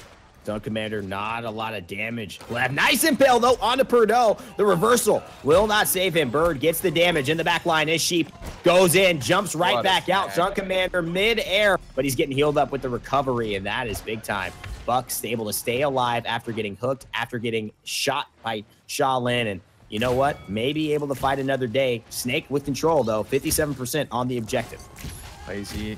SunCommander, not a lot of damage left. Nice impale, though, onto PERDO. The reversal will not save him. Bird gets the damage in the back line. His Sheep goes in, jumps right back out. SunCommander mid-air, but he's getting healed up with the recovery, and that is big time. Buck's able to stay alive after getting hooked, after getting shot by Shaolin, and you know what? Maybe able to fight another day. Snake with control, though. 57% on the objective. Laizy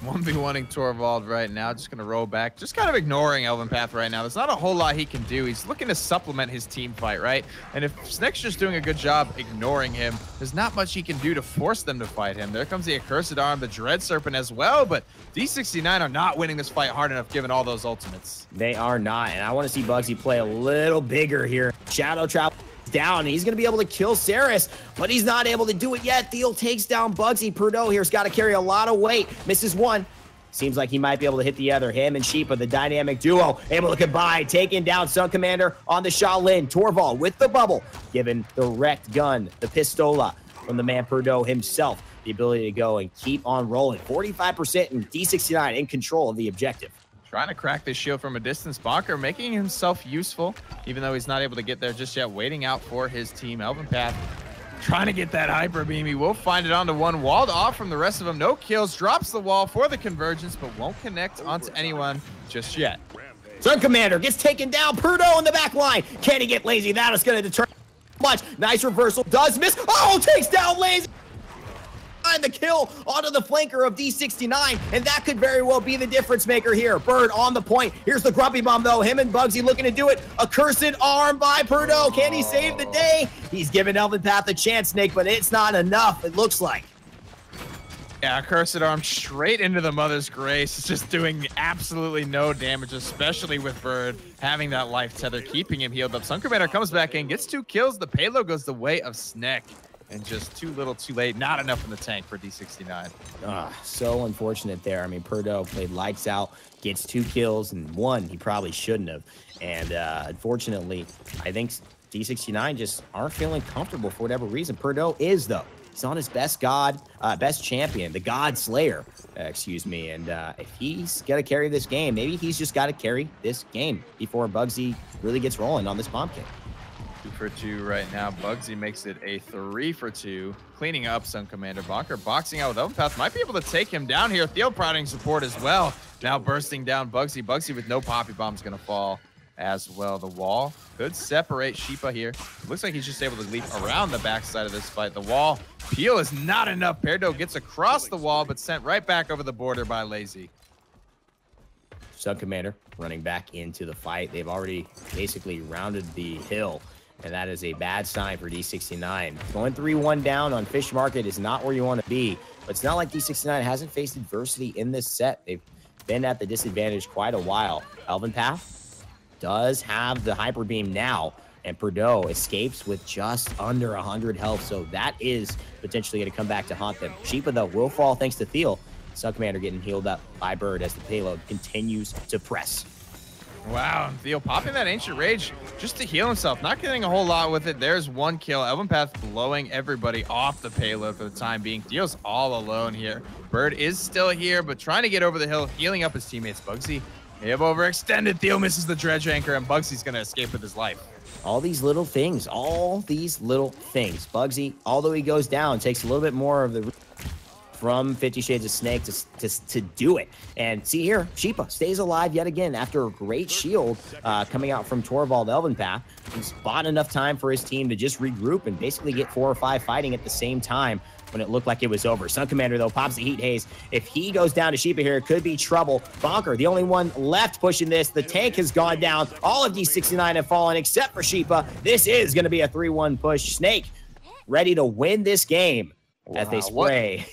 1v1ing Torvald right now, just going to roll back, just kind of ignoring eLvenpath right now. There's not a whole lot he can do. He's looking to supplement his team fight, right? And if Snek's just doing a good job ignoring him, there's not much he can do to force them to fight him. There comes the Accursed Arm, the Dread Serpent as well, but D69 are not winning this fight hard enough given all those ultimates. They are not, and I want to see bugzy play a little bigger here. Shadow Travel down, and he's going to be able to kill Saris, but he's not able to do it yet. Thiel takes down bugzy. PERDO here's got to carry a lot of weight. Misses one. Seems like he might be able to hit the other. Him and Shipa, the dynamic duo, able to combine, taking down SunCommander on the Shaolin. Torvald with the bubble, given the wrecked gun, the pistola from the man PERDO himself. The ability to go and keep on rolling. 45% and D69 in control of the objective. Trying to crack this shield from a distance. bonkar making himself useful, even though he's not able to get there just yet, waiting out for his team. eLvenpath trying to get that hyper beam. He will find it onto one, walled off from the rest of them. No kills, drops the wall for the convergence, but won't connect onto anyone just yet. SunCommander gets taken down. PERDO in the back line. Can he get Laizy? That is going to determine much. Nice reversal. Does miss. Oh, takes down Laizy. find the kill onto the flanker of D69, and that could very well be the difference maker here. Bird on the point. Here's the Grumpy Bomb, though. Him and bugzy looking to do it. A cursed arm by PERDO. Can he save the day? He's given eLvenpath a chance, Snake, but it's not enough, it looks like. Yeah, cursed arm straight into the Mother's Grace. It's just doing absolutely no damage, especially with Bird having that life tether, keeping him healed up. SunCommander comes back in, gets 2 kills. The payload goes the way of Snek. And just too little, too late. Not enough in the tank for D69. So unfortunate there. I mean, PERDO played lights out, gets 2 kills, and 1 he probably shouldn't have. And unfortunately, I think D69 just aren't feeling comfortable for whatever reason. PERDO is, though. He's on his best champion, the God Slayer, excuse me. And if he's got to carry this game, maybe he's just got to carry this game before bugzy really gets rolling on this bomb kick. 2 for 2 right now. Bugzy makes it a 3 for 2. Cleaning up SunCommander. bonkar boxing out with eLvenpath. Might be able to take him down here. Thiel providing support as well. Now bursting down bugzy. Bugzy with no poppy bomb's going to fall as well. The wall could separate Shipa here. Looks like he's just able to leap around the backside of this fight. The wall peel is not enough. PERDO gets across the wall, but sent right back over the border by Laizy. SunCommander running back into the fight. They've already basically rounded the hill, and that is a bad sign for D69. Going 3-1 down on Fish Market is not where you want to be, but it's not like D69 hasn't faced adversity in this set. They've been at the disadvantage quite a while. eLvenpath does have the Hyper Beam now, and PERDO escapes with just under 100 health, so that is potentially going to come back to haunt them. Shipa, though, will fall thanks to Thiel. SunCommander getting healed up by Bird as the payload continues to press. Wow, Thiel popping that Ancient Rage just to heal himself. Not getting a whole lot with it. There's 1 kill. eLvenpath blowing everybody off the payload for the time being. Thiel's all alone here. Bird is still here, but trying to get over the hill, healing up his teammates. Bugzy may have overextended. Thiel misses the dredge anchor, and Bugsy's going to escape with his life. All these little things. Bugzy, although he goes down, takes a little bit more of the from 50 Shades of Snek to do it. And see here, Shipa stays alive yet again after a great shield coming out from Torvald eLvenpath. He's bought enough time for his team to just regroup and basically get 4 or 5 fighting at the same time when it looked like it was over. SunCommander, though, pops the heat haze. If he goes down to Shipa here, it could be trouble. bonkar, the only one left pushing this. The tank has gone down. All of D69 have fallen except for Shipa. This is going to be a 3-1 push. Snake ready to win this game as they spray.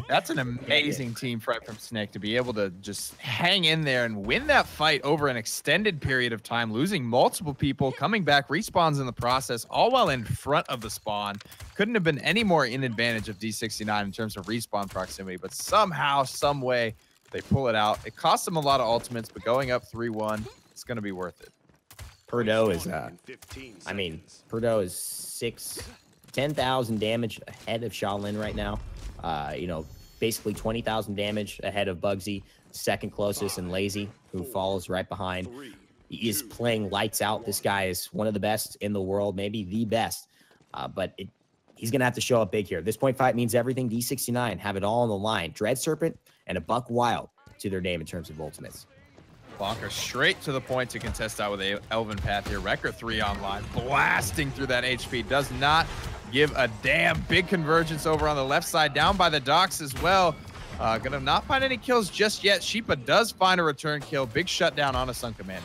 That's an amazing team fight from Snek to be able to just hang in there and win that fight over an extended period of time, losing multiple people, coming back, respawns in the process, all while in front of the spawn. Couldn't have been any more in advantage of D69 in terms of respawn proximity, but somehow, some way, they pull it out. It costs them a lot of ultimates, but going up 3-1, it's going to be worth it. PERDO is, PERDO is 10,000 damage ahead of Shaolin right now. Basically 20,000 damage ahead of Bugzy, second closest, and Laizy, who follows right behind. He is playing lights out. This guy is one of the best in the world, maybe the best. But he's going to have to show up big here. This point fight means everything. D69 have it all on the line. Dread Serpent and a Buck Wild to their name in terms of ultimates. bonkar straight to the point to contest out with eLvenpath here. Wrecker 3 online, blasting through that HP. Does not give a damn. Big convergence over on the left side, down by the docks as well. Gonna not find any kills just yet. Shipa does find a return kill. Big shutdown on a SunCommander.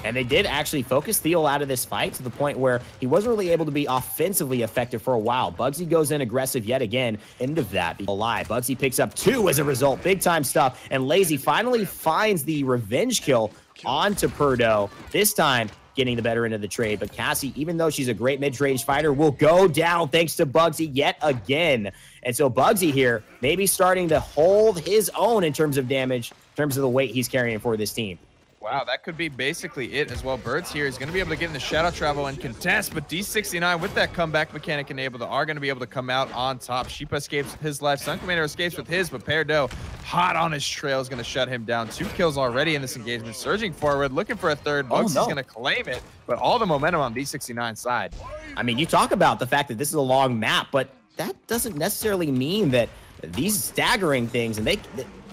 And they did actually focus Thiel out of this fight to the point where he wasn't really able to be offensively effective for a while. Bugzy goes in aggressive yet again. End of that. Alive. Bugzy picks up 2 as a result. Big time stuff. And Laizy finally finds the revenge kill onto PERDO. This time getting the better end of the trade. But Cassie, even though she's a great mid-range fighter, will go down thanks to Bugzy yet again. And so Bugzy here maybe starting to hold his own in terms of damage, in terms of the weight he's carrying for this team. Wow, that could be basically it as well. Birds here is going to be able to get in the shadow travel and contest, but D69 with that comeback mechanic enabled are going to be able to come out on top. Shipa escapes with his life. SunCommander escapes with his, but PERDO hot on his trail is going to shut him down. 2 kills already in this engagement. Surging forward, looking for a third. Bugsy's going to claim it, but all the momentum on D69's side. I mean, you talk about the fact that this is a long map, but that doesn't necessarily mean that these staggering things, and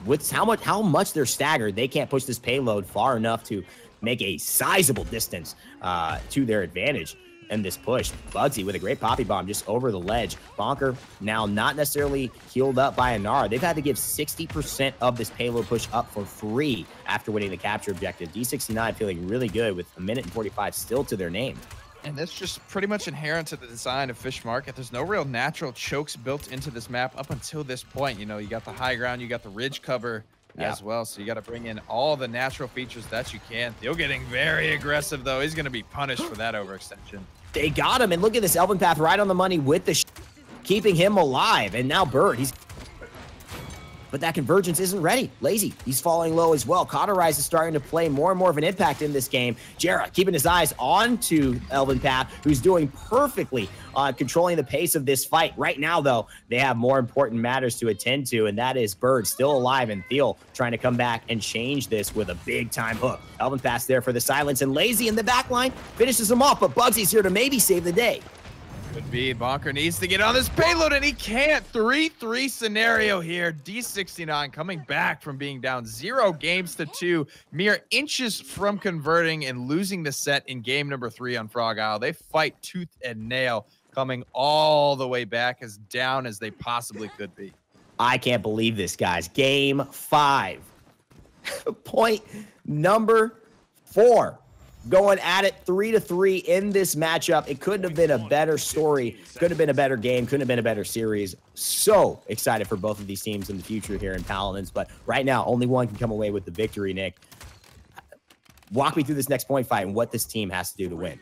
with how much they're staggered, they can't push this payload far enough to make a sizable distance to their advantage. and this push. bugzy with a great poppy bomb just over the ledge. bonkar now not necessarily healed up by Inara. They've had to give 60% of this payload push up for free after winning the capture objective. D69 feeling really good with 1:45 still to their name. And that's just pretty much inherent to the design of Fish Market. There's no real natural chokes built into this map up until this point. You know, you got the high ground, you got the ridge cover as well. So you got to bring in all the natural features that you can. Thiel getting very aggressive, though. He's going to be punished for that overextension. They got him, and look at this eLvenpath right on the money with the keeping him alive. And now Bird, but that convergence isn't ready. Laizy, he's falling low as well. Hi-Rez is starting to play more and more of an impact in this game. gerrah keeping his eyes onto eLvenpath, who's doing perfectly on controlling the pace of this fight. Right now, though, they have more important matters to attend to, and that is Bird still alive and Thiel trying to come back and change this with a big-time hook. eLvenpath's there for the silence, and Laizy in the back line finishes him off, but bugzy's here to maybe save the day. Could be. bonkar needs to get on this payload, and he can't. 3-3 scenario here. D69 coming back from being down 0 games to 2, mere inches from converting and losing the set in game number 3 on Frog Isle. They fight tooth and nail, coming all the way back as down as they possibly could be. I can't believe this, guys. Game 5. Point number 4. Going at it 3-3 in this matchup. It couldn't have been a better story. Could have been a better game. Couldn't have been a better series. So excited for both of these teams in the future here in Paladins. But right now, only one can come away with the victory, Nick. Walk me through this next point fight and what this team has to do to win.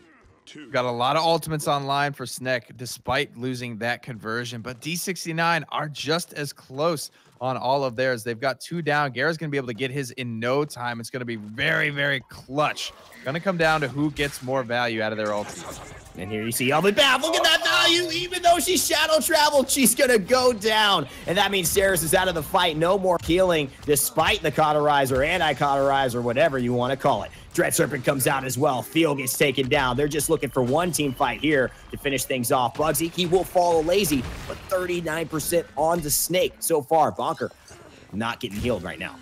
Got a lot of ultimates online for Snek, despite losing that conversion. But D69 are just as close on all of theirs. They've got 2 down. gerrah's going to be able to get his in no time. It's going to be very, very clutch. Going to come down to who gets more value out of their ulti. And here you see eLvenpath. Look at that value. Even though she's shadow traveled, she's going to go down. And that means Ceres is out of the fight. No more healing, despite the Hi-Rez or anti-Hi-Rez or whatever you want to call it. Dread Serpent comes out as well. Thiel gets taken down. They're just looking for one team fight here to finish things off. bugzy, he will follow Laizy, but 39% on the Snake so far. bonkar not getting healed right now.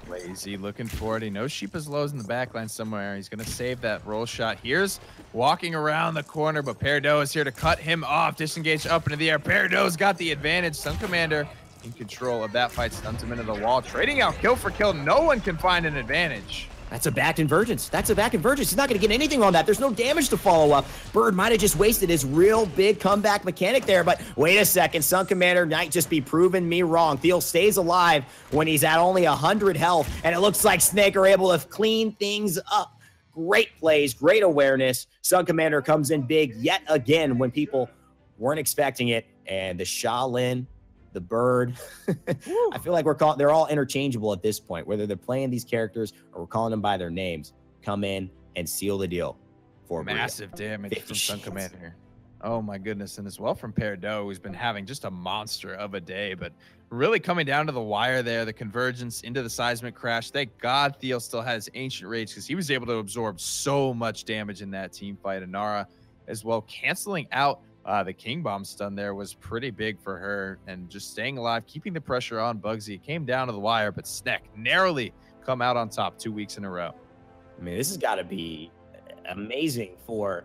Laizy looking for it. He knows Shipa's lows in the backline somewhere. He's going to save that roll shot. Here's walking around the corner, but PERDO is here to cut him off. Disengage up into the air. PERDO's got the advantage. SunCommander in control of that fight. Stuns him into the wall. Trading out kill for kill. No one can find an advantage. That's a back convergence. That's a back convergence. He's not going to get anything on that. There's no damage to follow up. Bird might have just wasted his real big comeback mechanic there, but wait a second. SunCommander might just be proving me wrong. Thiel stays alive when he's at only 100 health, and it looks like Snek are able to clean things up. Great plays, great awareness. SunCommander comes in big yet again when people weren't expecting it, and the Shaolin, the Bird. I feel like they're all interchangeable at this point, whether they're playing these characters or we're calling them by their names. Come in and seal the deal for massive damage from SunCommander. Oh my goodness, and as well from PERDO, who's been having just a monster of a day, but really coming down to the wire there, the convergence into the seismic crash. Thank God Thiel still has Ancient Rage because he was able to absorb so much damage in that team fight. Inara as well canceling out the King Bomb stun there was pretty big for her, and just staying alive, keeping the pressure on bugzy. It came down to the wire, but Snek narrowly come out on top 2 weeks in a row. I mean, this has got to be amazing for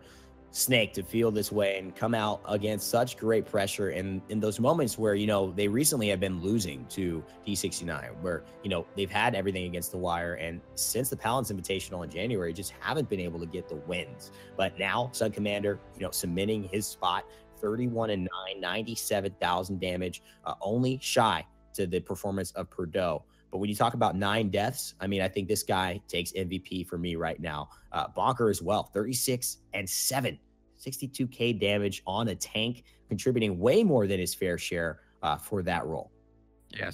Snek to feel this way and come out against such great pressure in those moments where, you know, they recently have been losing to D69, where, you know, they've had everything against the wire, and since the Paladins Invitational in January, just haven't been able to get the wins. But now SunCommander, you know, cementing his spot, 31-9, 97,000 damage, only shy to the performance of PERDO. But when you talk about 9 deaths, I mean, I think this guy takes MVP for me right now. bonkar as well, 36-7, 62K damage on a tank, contributing way more than his fair share for that role. Yeah,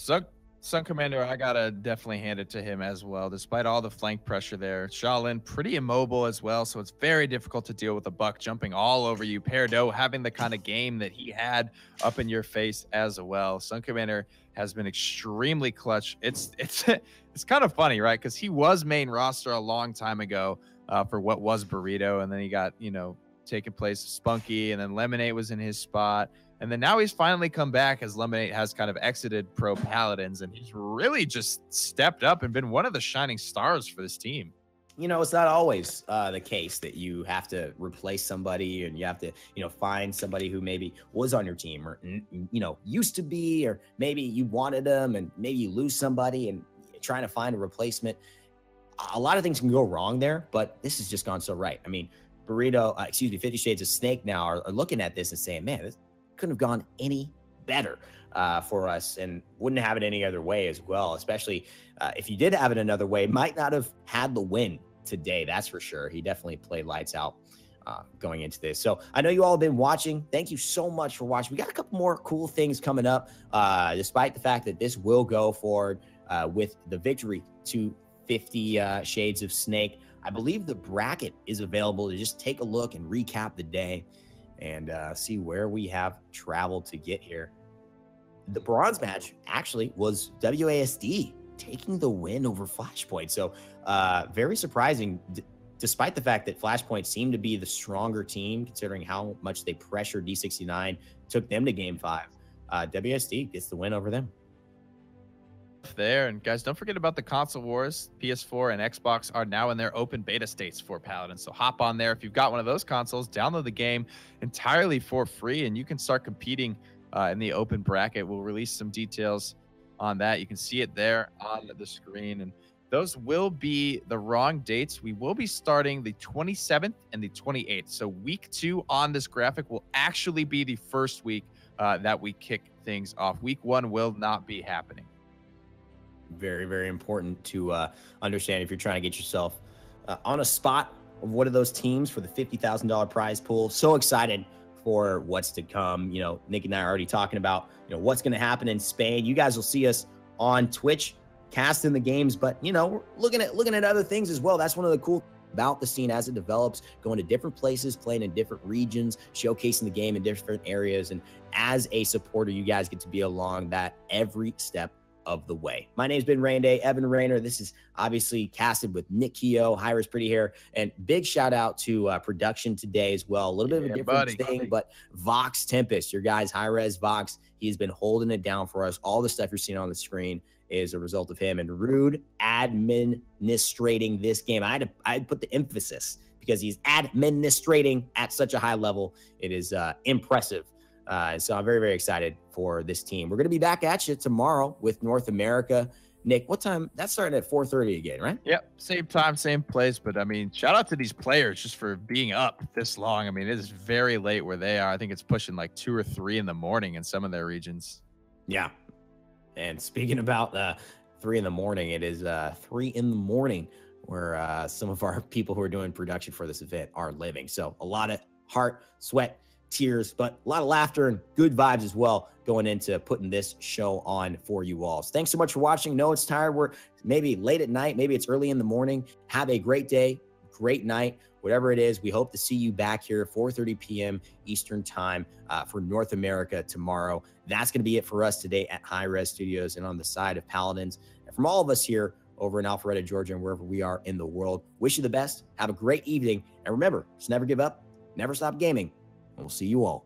SunCommander, I gotta definitely hand it to him as well. Despite all the flank pressure there, Shaolin pretty immobile as well, so it's very difficult to deal with a buck jumping all over you. PERDO having the kind of game that he had up in your face as well. SunCommander has been extremely clutch. It's kind of funny, right? Because he was main roster a long time ago for what was Burrito, and then he got, you know, taken place of Spunky, and then Lemonade was in his spot. And then now he's finally come back as Lemonade has kind of exited pro Paladins, and he's really just stepped up and been one of the shining stars for this team. you know, it's not always the case that you have to replace somebody and you have to, you know, find somebody who maybe was on your team or, you know, used to be, or maybe you wanted them and maybe you lose somebody and trying to find a replacement. A lot of things can go wrong there, but this has just gone so right. I mean, 50 Shades of Snek now are looking at this and saying, man, this couldn't have gone any better for us, and wouldn't have it any other way as well, especially if you did have it another way, might not have had the win today. That's for sure. He definitely played lights out going into this. So I know you all have been watching. Thank you so much for watching. We got a couple more cool things coming up, despite the fact that this will go forward with the victory to 50 Shades of Snek. I believe the bracket is available to just take a look and recap the day and see where we have traveled to get here. The bronze match actually was WASD taking the win over Flashpoint. So very surprising, despite the fact that Flashpoint seemed to be the stronger team, considering how much they pressured D69, took them to game 5. WASD gets the win over them. There, and guys, don't forget about the console wars. PS4 and Xbox are now in their open beta states for Paladins, so hop on there if you've got one of those consoles, download the game entirely for free, and you can start competing in the open bracket. We'll release some details on that. You can see it there on the screen, and those will be the wrong dates. We will be starting the 27th and the 28th, so week 2 on this graphic will actually be the first week that we kick things off. Week 1 will not be happening. Very, very important to understand if you're trying to get yourself on a spot of one of those teams for the $50,000 prize pool. So excited for what's to come. You know, Nick and I are already talking about, you know, what's going to happen in Spain. You guys will see us on Twitch casting the games, but, you know, we're looking at other things as well. That's one of the cool about the scene as it develops, going to different places, playing in different regions, showcasing the game in different areas. And as a supporter, you guys get to be along that every step of the way. My name's been Rain Day, Evan Rayner. This is obviously casted with Nick Keogh, Hi-Rez Pretty Hair, and big shout out to production today as well. A little bit of a different thing, but Vox Tempest, your guys, Hi-Rez Vox, he's been holding it down for us. All the stuff you're seeing on the screen is a result of him, and Rude administrating this game. I had to put the emphasis because he's administrating at such a high level. It is impressive. So I'm very, very excited for this team. We're going to be back at you tomorrow with North America. Nick, what time? That's starting at 4:30 again, right? Yep, same time, same place. But I mean, shout out to these players just for being up this long. I mean, it is very late where they are. I think it's pushing like 2 or 3 in the morning in some of their regions. Yeah. And speaking about 3 in the morning, it is 3 in the morning where some of our people who are doing production for this event are living. So a lot of heart, sweat, tears, but a lot of laughter and good vibes as well going into putting this show on for you all. So thanks so much for watching. No, it's tired. We're maybe late at night, maybe it's early in the morning. Have a great day, great night, whatever it is. We hope to see you back here 4:30 p.m. Eastern time for North America tomorrow. That's going to be it for us today at Hi-Rez Studios and on the side of Paladins. And from all of us here over in Alpharetta, Georgia, and wherever we are in the world, wish you the best. Have a great evening. And remember, just never give up, never stop gaming. We'll see you all